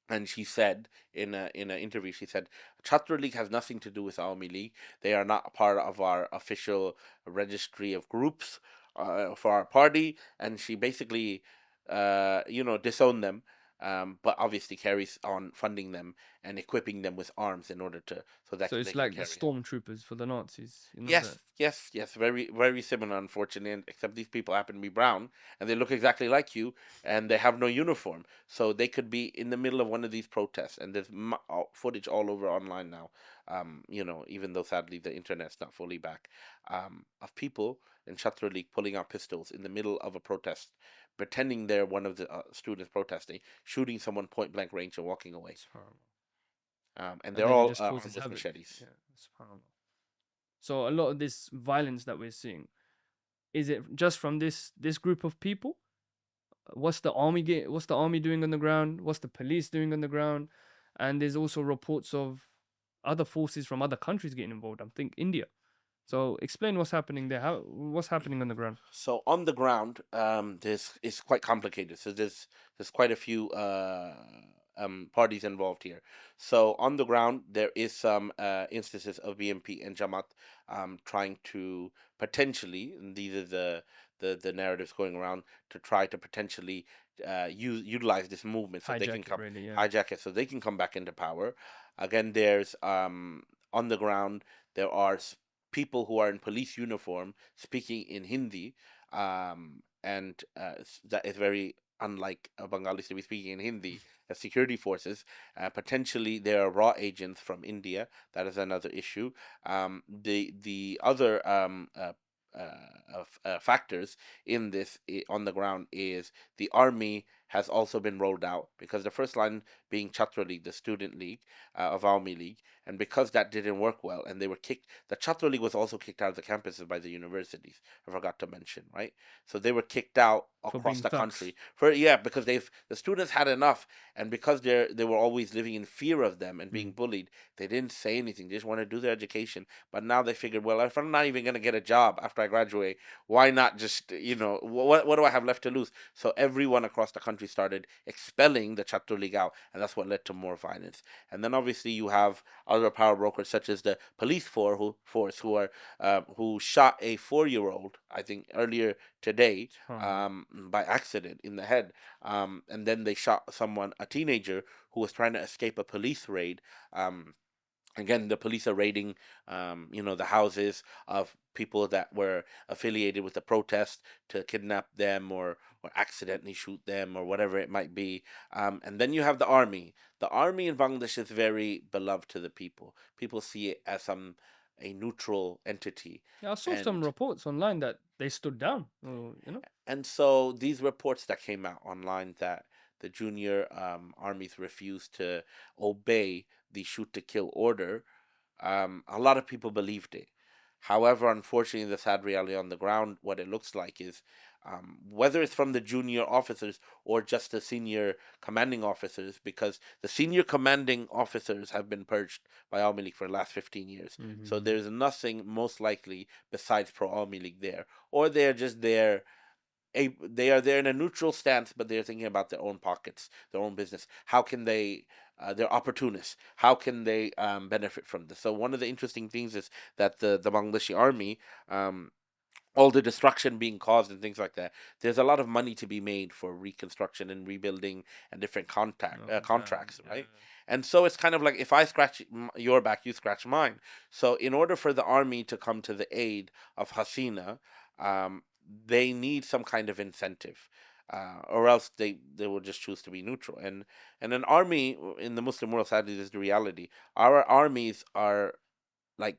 and she said in an interview, she said, Chatra League has nothing to do with Army League. They are not part of our official registry of groups for our party. And she basically, disowned them. But obviously carries on funding them and equipping them with arms in order to so that So they it's can like the carry. stormtroopers for the Nazis. You know Yes, that? yes, very, very similar, unfortunately. Except these people happen to be brown, and they look exactly like you, and they have no uniform, so they could be in the middle of one of these protests. And there's footage all over online now. Even though sadly the internet's not fully back, of people in Chatra League pulling out pistols in the middle of a protest, pretending they're one of the students protesting, shooting someone point blank range and walking away. It's horrible. And And they're then it all just armed causes with havoc. machetes. Yeah, it's horrible. So a lot of this violence that we're seeing, is it just from this group of people? What's the army doing on the ground? What's the police doing on the ground? And there's also reports of other forces from other countries getting involved. I think India. So explain what's happening there. What's happening on the ground? So on the ground, this is quite complicated. So there's quite a few parties involved here. So on the ground, there is some instances of BNP and Jamaat trying to potentially, and these are the narratives going around, to try to potentially utilize this movement so they can Hijack it, come really, yeah. hijack it so they can come back into power. Again, there's on the ground there are people who are in police uniform speaking in Hindi, and that is very unlike Bengalis to be speaking in Hindi as security forces. Potentially, there are raw agents from India. That is another issue. The other factors in this on the ground is the army has also been rolled out, because the first line being Chatra League, the student league of Awami League, and because that didn't work well, and they were kicked. The Chatra League was also kicked out of the campuses by the universities. I forgot to mention, right? So they were kicked out For across being the thugs. country because the students had enough, and because they were always living in fear of them and being bullied, they didn't say anything. They just wanted to do their education. But now they figured, well, if I'm not even going to get a job after I graduate, why not just what do I have left to lose? So everyone across the country started expelling the Chatra League out, and that's what led to more violence. And then obviously you have other power brokers such as the police force who shot a 4-year-old, I think earlier today, by accident in the head, and then they shot a teenager who was trying to escape a police raid. Again, the police are raiding, the houses of people that were affiliated with the protest to kidnap them or accidentally shoot them or whatever it might be. And then you have the army. The army in Bangladesh is very beloved to the people. People see it as a neutral entity. Yeah, I saw some And reports online that they stood down. and so these reports that came out online that the junior armies refused to obey the shoot to kill order, a lot of people believed it. However, unfortunately, the sad reality on the ground, what it looks like is whether it's from the junior officers or just the senior commanding officers, because the senior commanding officers have been purged by Army League for the last 15 years. So there's nothing most likely besides pro Army League there. Or they're just there they are there in a neutral stance, but they're thinking about their own pockets, their own business. How can they? They're opportunists. How can they benefit from this? So one of the interesting things is that the Bangladeshi army all the destruction being caused and things like that. There's a lot of money to be made for reconstruction and rebuilding and different contracts, right? And so it's kind of like if I scratch your back, you scratch mine. So in order for the army to come to the aid of Hasina, um, they need some kind of incentive. Or else they will just choose to be neutral. And an army in the Muslim world, sadly, is the reality. Our armies are like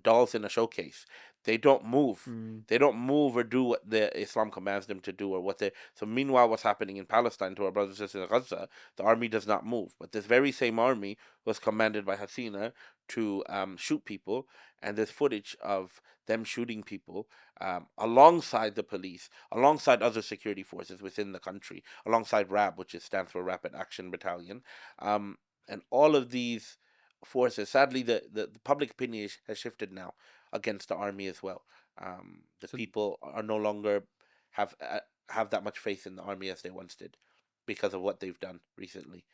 dolls in a showcase. They don't move. Mm. They don't move or do what the Islam commands them to do, or what they. So meanwhile, what's happening in Palestine to our brothers and sisters in Gaza, the army does not move. But this very same army was commanded by Hasina to shoot people, and there's footage of them shooting people alongside the police, alongside other security forces within the country, alongside RAB, which stands for Rapid Action Battalion, and all of these forces. Sadly, the public opinion has shifted now against the army as well. The So, people are no longer have uh, have that much faith in the army as they once did because of what they've done recently.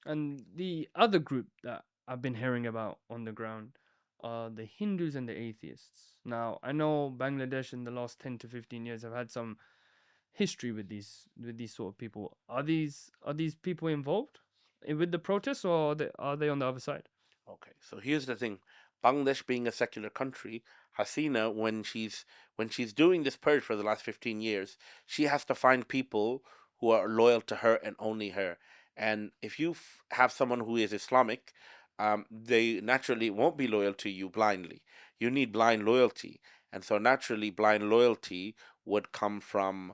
and the other group that I've been hearing about on the ground are the Hindus and the atheists. Now, I know Bangladesh in the last 10 to 15 years have had some history with these sort of people. Are these people involved with the protests, or are they on the other side? Okay, so here's the thing: Bangladesh being a secular country, Hasina, when she's doing this purge for the last 15 years, she has to find people who are loyal to her and only her. And if you have someone who is Islamic, they naturally won't be loyal to you blindly. You need blind loyalty, and so naturally, blind loyalty would come from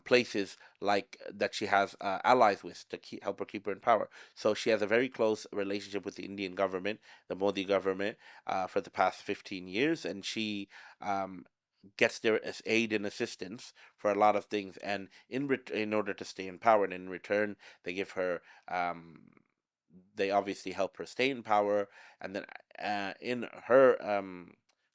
places like that she has allies with to help her keep her in power. So she has a very close relationship with the Indian government, the Modi government, for the past 15 years, and she gets their aid and assistance for a lot of things. And in order to stay in power, and in return, they give her. They obviously help her stay in power, and then in her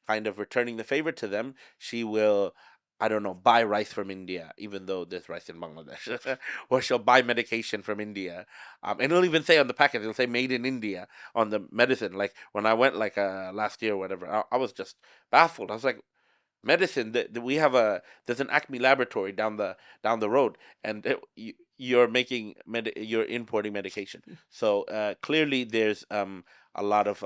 kind of returning the favor to them, she will, I don't know, buy rice from India, even though there's rice in Bangladesh, or she'll buy medication from India, and it'll even say on the packet, it'll say "Made in India" on the medicine. Like when I went, like last year or whatever, I was just baffled. I was like, medicine that we have there's an Acme laboratory down the road, and you're making you're importing medication. So clearly there's a lot of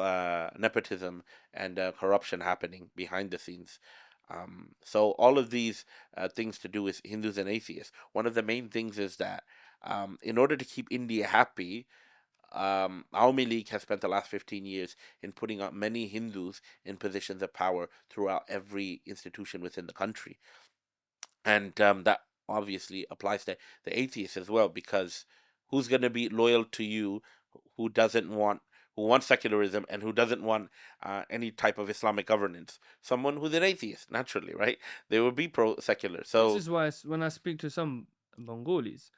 nepotism and corruption happening behind the scenes. So all of these things to do with Hindus and atheists. One of the main things is that in order to keep India happy, Awami League has spent the last 15 years in putting up many Hindus in positions of power throughout every institution within the country. And that obviously applies to the atheists as well, because who's going to be loyal to you who doesn't want, who wants secularism and who doesn't want any type of Islamic governance? Someone who's an atheist, naturally, right? They will be pro-secular. This So is why when I speak to some Bengalis,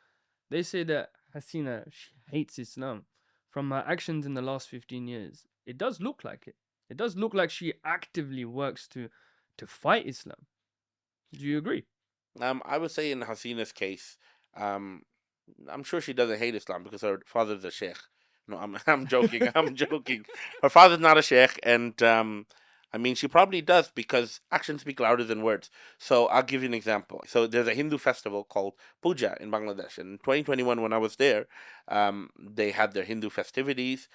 they say that Hasina, she hates Islam. From her actions in the last 15 years, it does look like it. It does look like she actively works to fight Islam. Do you agree? I would say in Hasina's case, um, I'm sure she doesn't hate Islam because her father's a sheikh. No, I'm joking. I'm joking. Her father's not a sheikh, and I mean, she probably does because actions speak louder than words. So I'll give you an example. So there's a Hindu festival called Puja in Bangladesh. And in 2021, when I was there, they had their Hindu festivities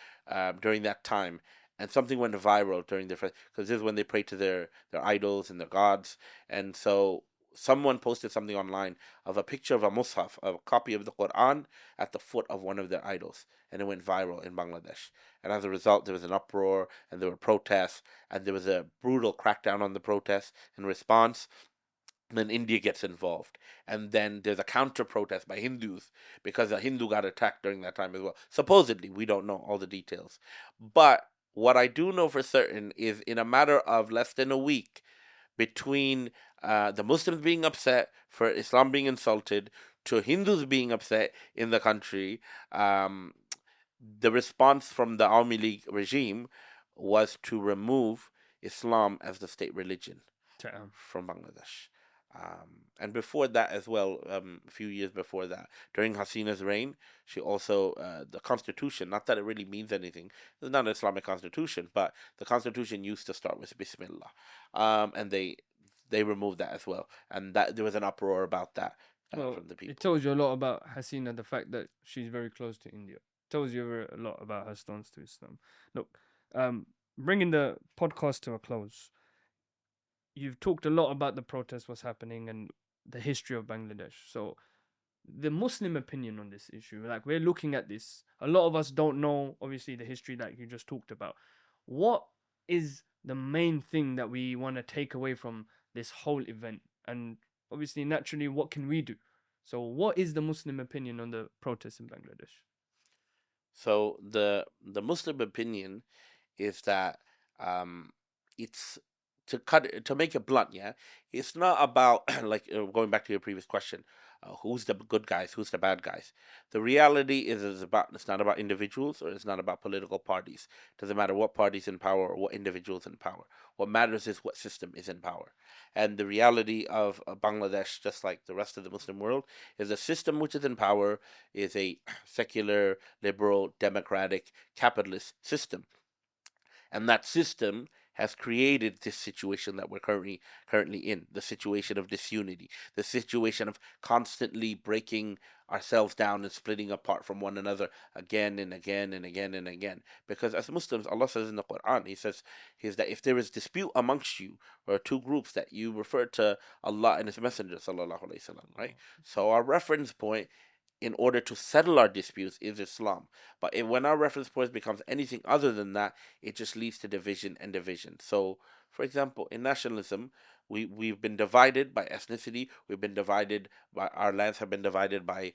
during that time. And something went viral during their because this is when they pray to their idols and their gods. And so someone posted something online of a picture of a mushaf, a copy of the Quran, at the foot of one of their idols, and it went viral in Bangladesh. And as a result, there was an uproar, and there were protests, and there was a brutal crackdown on the protests in response. And then India gets involved, and then there's a counter protest by Hindus because a Hindu got attacked during that time as well. Supposedly, we don't know all the details, but what I do know for certain is in a matter of less than a week, between the Muslims being upset for Islam being insulted to Hindus being upset in the country, the response from the Army League regime was to remove Islam as the state religion Damn. from Bangladesh. And before that as well, a few years before that, during Hasina's reign, she also, the constitution, not that it really means anything, it's not an Islamic constitution, but the constitution used to start with Bismillah. And they removed that as well, and that there was an uproar about that Well, from the people. it tells you a lot about Hasina, the fact that she's very close to India. Tells you a lot about her stance to Islam. Look, bringing the podcast to a close, you've talked a lot about the protests, what's happening, and the history of Bangladesh. So, the Muslim opinion on this issue, like we're looking at this, a lot of us don't know, obviously, the history that you just talked about. What is the main thing that we want to take away from this whole event? And obviously, naturally, what can we do? So, what is the Muslim opinion on the protests in Bangladesh? So the Muslim opinion is that um, it's to make it blunt. Yeah, it's not about like going back to your previous question. Who's the good guys? Who's the bad guys? The reality is, it's not about individuals, or it's not about political parties. Doesn't matter what party's in power or what individuals in power. What matters is what system is in power. And the reality of Bangladesh, just like the rest of the Muslim world, is a system which is in power is a secular, liberal, democratic, capitalist system, and that system has created this situation that we're currently in, the situation of disunity, the situation of constantly breaking ourselves down and splitting apart from one another again and again and again and again. Because as Muslims, Allah says in the Quran, He says that if there is dispute amongst you, or two groups, that you refer to Allah and His Messenger, sallallahu alaihi wasallam, right? So our reference point in order to settle our disputes is Islam. But when our reference point becomes anything other than that, it just leads to division and division. So, for example, in nationalism, we've been divided by ethnicity. We've been divided by our lands have been divided by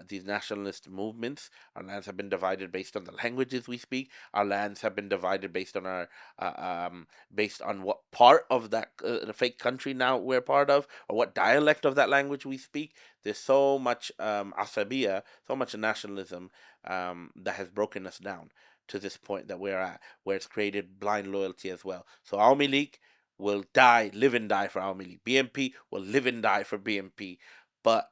these nationalist movements. Our lands have been divided based on the languages we speak. Our lands have been divided based on our based on what part of that the fake country now we're part of, or what dialect of that language we speak. There's so much asabiya, so much nationalism that has broken us down to this point that we're at, where it's created blind loyalty as well. So Awami League will live and die for Awami League. BNP will live and die for BNP. But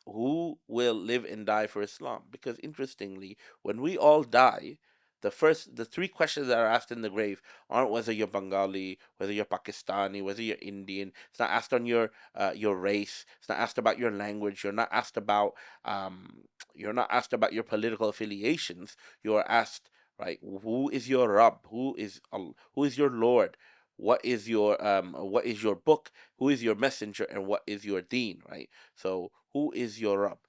who will live and die for Islam? Because interestingly, when we all die, the three questions that are asked in the grave aren't whether you're Bengali, whether you're Pakistani, whether you're Indian. It's not asked on your race. It's not asked about your language. You're not asked about your political affiliations. You are asked, right, who is your Rabb? Who is your Lord? What is your book? Who is your messenger? And what is your deen? Right. So who is your Rabb?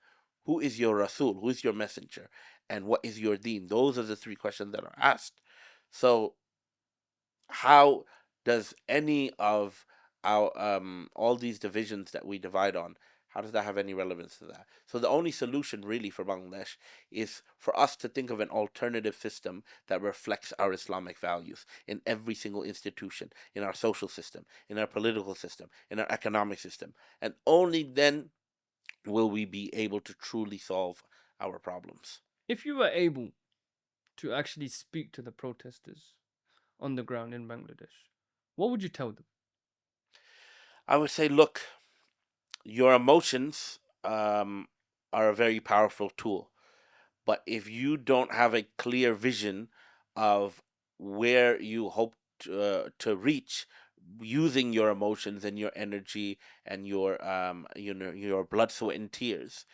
Who is your Rasul? Who is your messenger? And what is your deen? Those are the three questions that are asked. So how does any of our all these divisions that we divide on, how does that have any relevance to that? So the only solution really for Bangladesh is for us to think of an alternative system that reflects our Islamic values in every single institution, in our social system, in our political system, in our economic system. And only then will we be able to truly solve our problems. If you were able to actually speak to the protesters on the ground in Bangladesh, what would you tell them? I would say, look, your emotions are a very powerful tool. But if you don't have a clear vision of where you hope to reach using your emotions and your energy and your blood, sweat, and tears,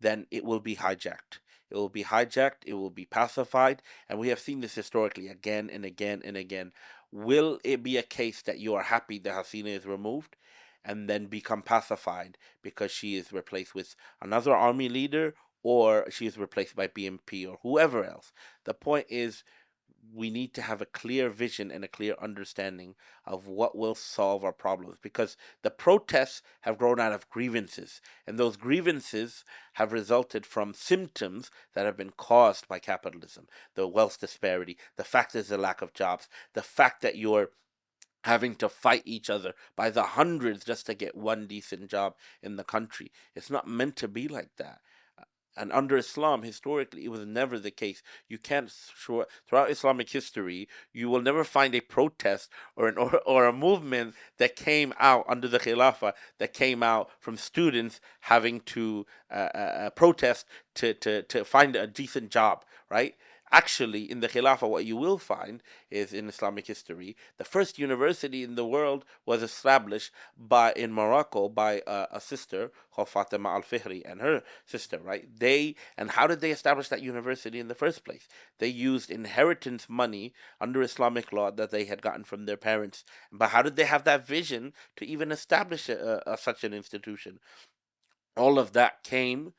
then it will be hijacked. It will be hijacked. It will be pacified, and we have seen this historically again and again and again. Will it be a case that you are happy that Hasina is removed, and then become pacified because she is replaced with another army leader, or she is replaced by BNP or whoever else? The point is, we need to have a clear vision and a clear understanding of what will solve our problems, because the protests have grown out of grievances, and those grievances have resulted from symptoms that have been caused by capitalism, the wealth disparity, the fact there's a lack of jobs, the fact that you're having to fight each other by the hundreds just to get one decent job in the country. It's not meant to be like that. And under Islam, historically, it was never the case. You can't, throughout Islamic history, you will never find a protest or a movement that came out under the Khilafah, that came out from students having to protest to find a decent job, right? Actually, in the Khilafah, what you will find is in Islamic history, the first university in the world was established in Morocco by a sister called Fatima al-Fihri and her sister, right? And how did they establish that university in the first place? They used inheritance money under Islamic law that they had gotten from their parents. But how did they have that vision to even establish such an institution? All of that came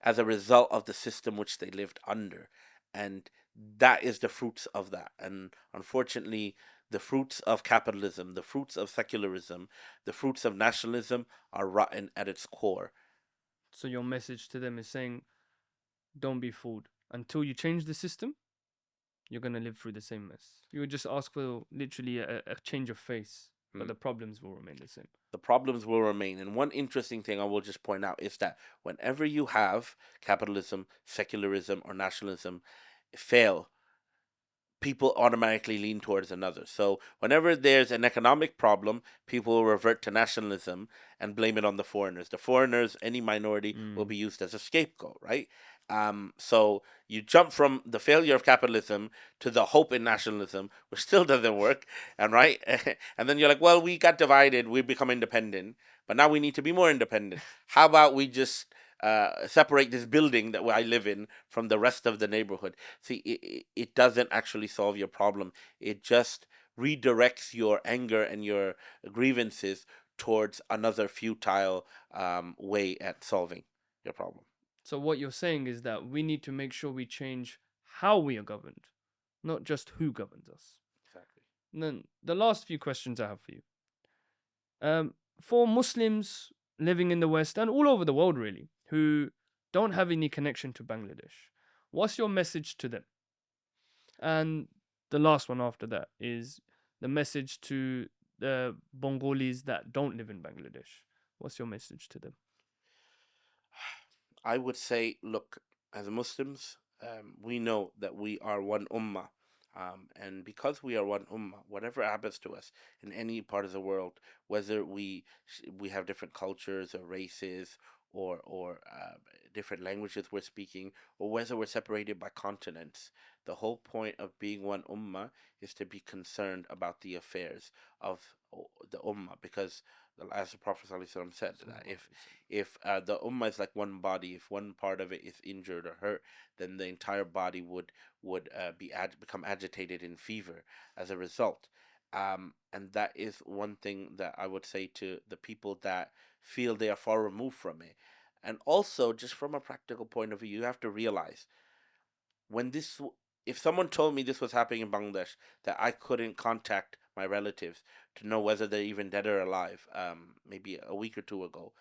as a result of the system which they lived under. And that is the fruits of that. And unfortunately, the fruits of capitalism, the fruits of secularism, the fruits of nationalism are rotten at its core. So your message to them is saying, don't be fooled. Until you change the system, you're gonna live through the same mess. You would just ask for literally a change of face, but the problems will remain the same. The problems will remain. And one interesting thing I will just point out is that whenever you have capitalism, secularism, or nationalism fail, people automatically lean towards another. So whenever there's an economic problem, people will revert to nationalism and blame it on the foreigners. The foreigners, any minority, will be used as a scapegoat, right? So you jump from the failure of capitalism to the hope in nationalism, which still doesn't work, and right, and then you're like, well, we got divided, we become independent, but now we need to be more independent. How about we just separate this building that I live in from the rest of the neighborhood? See, it doesn't actually solve your problem. It just redirects your anger and your grievances towards another futile way at solving your problem. So what you're saying is that we need to make sure we change how we are governed, not just who governs us. Exactly. And then the last few questions I have for you. For Muslims living in the West and all over the world, really, who don't have any connection to Bangladesh, what's your message to them? And the last one after that is the message to the Bengalis that don't live in Bangladesh. What's your message to them? I would say, look, as Muslims, we know that we are one ummah. And because we are one ummah, whatever happens to us in any part of the world, whether we have different cultures or races or different languages we're speaking, or whether we're separated by continents, the whole point of being one ummah is to be concerned about the affairs of the ummah, because as the Prophet ﷺ said, that if the ummah is like one body, if one part of it is injured or hurt, then the entire body would become agitated in fever as a result. And that is one thing that I would say to the people that feel they are far removed from it. And also, just from a practical point of view, you have to realize when if someone told me this was happening in Bangladesh, that I couldn't contact my relatives to know whether they're even dead or alive, maybe a week or two ago,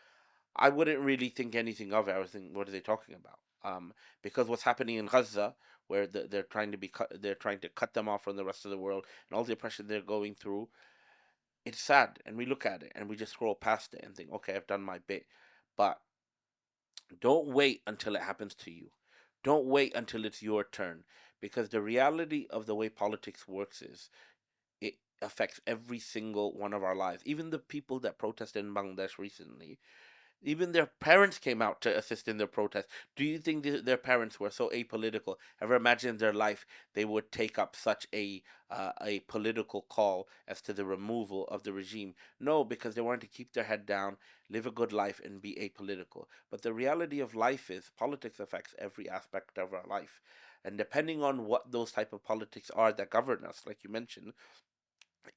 I wouldn't really think anything of it. I was thinking, what are they talking about? Because what's happening in Gaza, where they're trying to they're trying to cut them off from the rest of the world, and all the oppression they're going through, it's sad. And we look at it and we just scroll past it and think, okay, I've done my bit. But don't wait until it happens to you. Don't wait until it's your turn, because the reality of the way politics works is it affects every single one of our lives. Even the people that protested in Bangladesh recently, even their parents came out to assist in their protest. Do you think their parents were so apolitical? Ever imagine their life they would take up such a political call as to the removal of the regime? No, because they wanted to keep their head down, live a good life, and be apolitical. But the reality of life is politics affects every aspect of our life. And depending on what those type of politics are that govern us, like you mentioned,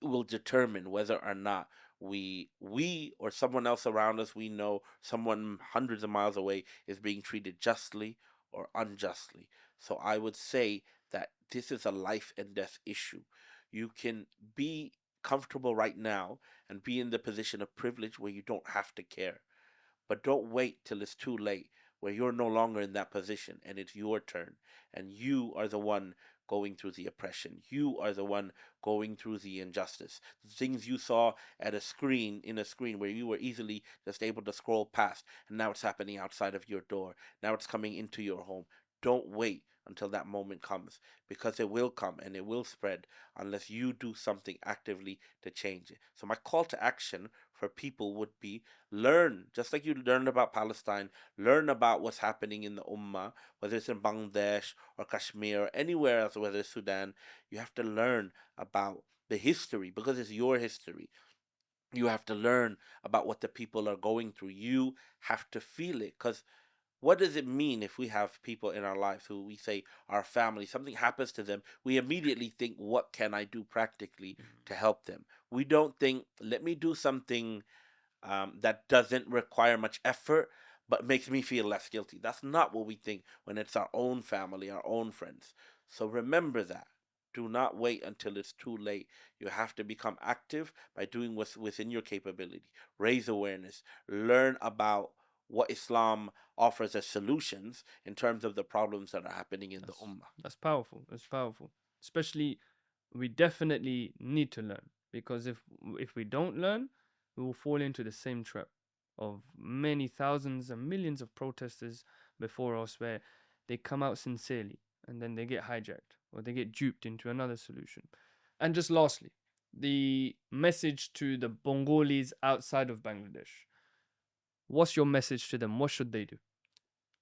will determine whether or not we or someone else around us we know, someone hundreds of miles away, is being treated justly or unjustly. So I would say that this is a life and death issue. You can be comfortable right now and be in the position of privilege where you don't have to care, but don't wait till it's too late, where you're no longer in that position and it's your turn, and you are the one going through the oppression. You are the one going through the injustice. The things you saw at in a screen where you were easily just able to scroll past, and now it's happening outside of your door. Now it's coming into your home. don't wait until that moment comes, because it will come and it will spread unless you do something actively to change it. So my call to action for people would be, learn, just like you learned about Palestine, learn about what's happening in the Ummah, whether it's in Bangladesh or Kashmir or anywhere else, whether it's Sudan. You have to learn about the history because it's your history. You have to learn about what the people are going through. You have to feel it, because what does it mean if we have people in our lives who we say our family, something happens to them, we immediately think, what can I do practically to help them? We don't think, let me do something that doesn't require much effort but makes me feel less guilty. That's not what we think when it's our own family, our own friends. So remember that. Do not wait until it's too late. You have to become active by doing what's within your capability. Raise awareness. Learn about what Islam offers as solutions in terms of the problems that are happening in the Ummah. That's powerful. That's powerful. Especially, we definitely need to learn, because if we don't learn, we will fall into the same trap of many thousands and millions of protesters before us, where they come out sincerely and then they get hijacked or they get duped into another solution. And just lastly, the message to the Bengalis outside of Bangladesh. What's your message to them? What should they do?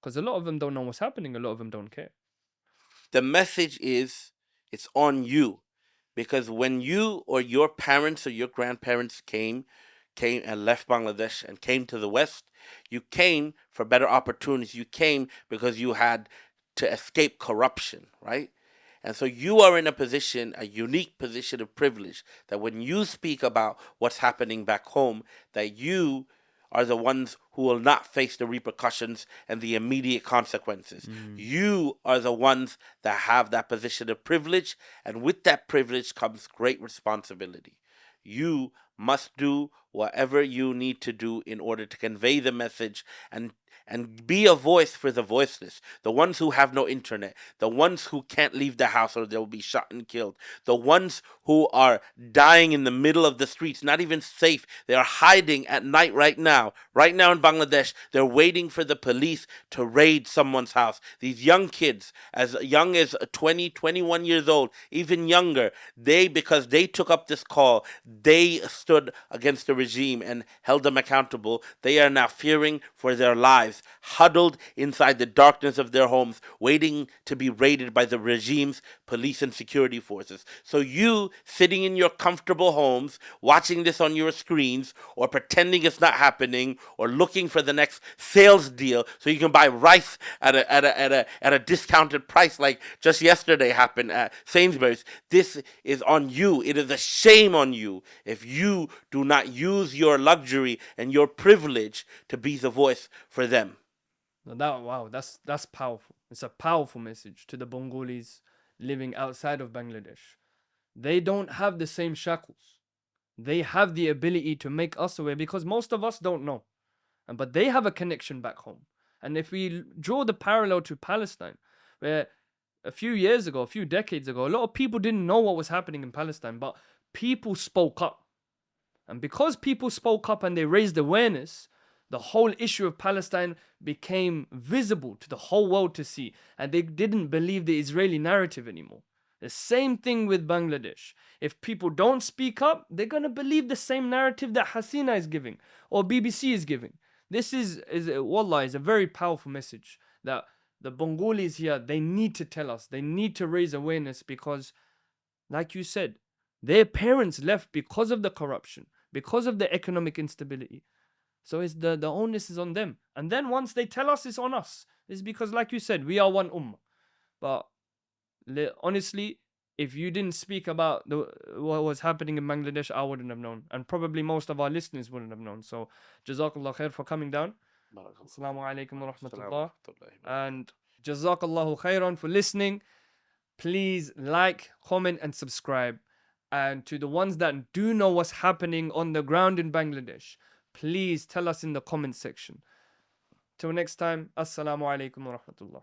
Because a lot of them don't know what's happening. A lot of them don't care. The message is, it's on you. Because when you or your parents or your grandparents came and left Bangladesh and came to the West, you came for better opportunities. You came because you had to escape corruption, right? And so you are in a position, a unique position of privilege, that when you speak about what's happening back home, that you are the ones who will not face the repercussions and the immediate consequences. You are the ones that have that position of privilege, and with that privilege comes great responsibility. You must do whatever you need to do in order to convey the message and be a voice for the voiceless, the ones who have no internet, the ones who can't leave the house or they'll be shot and killed, the ones who are dying in the middle of the streets, not even safe. They are hiding at night right now. Right now in Bangladesh, they're waiting for the police to raid someone's house. These young kids, as young as 20, 21 years old, even younger, because they took up this call, they stood against the regime and held them accountable. They are now fearing for their lives, huddled inside the darkness of their homes, waiting to be raided by the regime's police and security forces. So you, sitting in your comfortable homes, watching this on your screens, or pretending it's not happening, or looking for the next sales deal so you can buy rice at a discounted price, like just yesterday happened at Sainsbury's. This is on you. It is a shame on you if you do not use your luxury and your privilege to be the voice for them. That's powerful. It's a powerful message to the Bengalis living outside of Bangladesh. They don't have the same shackles. They have the ability to make us aware, because most of us don't know. But they have a connection back home. And if we draw the parallel to Palestine, where a few years ago, a few decades ago, a lot of people didn't know what was happening in Palestine, but people spoke up. And because people spoke up and they raised awareness, the whole issue of Palestine became visible to the whole world to see. And they didn't believe the Israeli narrative anymore. The same thing with Bangladesh. If people don't speak up, they're going to believe the same narrative that Hasina is giving or BBC is giving. This is wallah, is a very powerful message that the Bengalis here, they need to tell us. They need to raise awareness, because, like you said, their parents left because of the corruption, because of the economic instability. So it's the onus is on them. And then once they tell us, it's on us. It's because, like you said, we are one ummah. But honestly, if you didn't speak about what was happening in Bangladesh, I wouldn't have known. And probably most of our listeners wouldn't have known. So, Jazakallah khair for coming down. Assalamu alaikum wa rahmatullah. And Jazakallahu khairan for listening. Please like, comment, and subscribe. And to the ones that do know what's happening on the ground in Bangladesh, please tell us in the comment section. Till next time, Assalamu alaikum wa rahmatullah.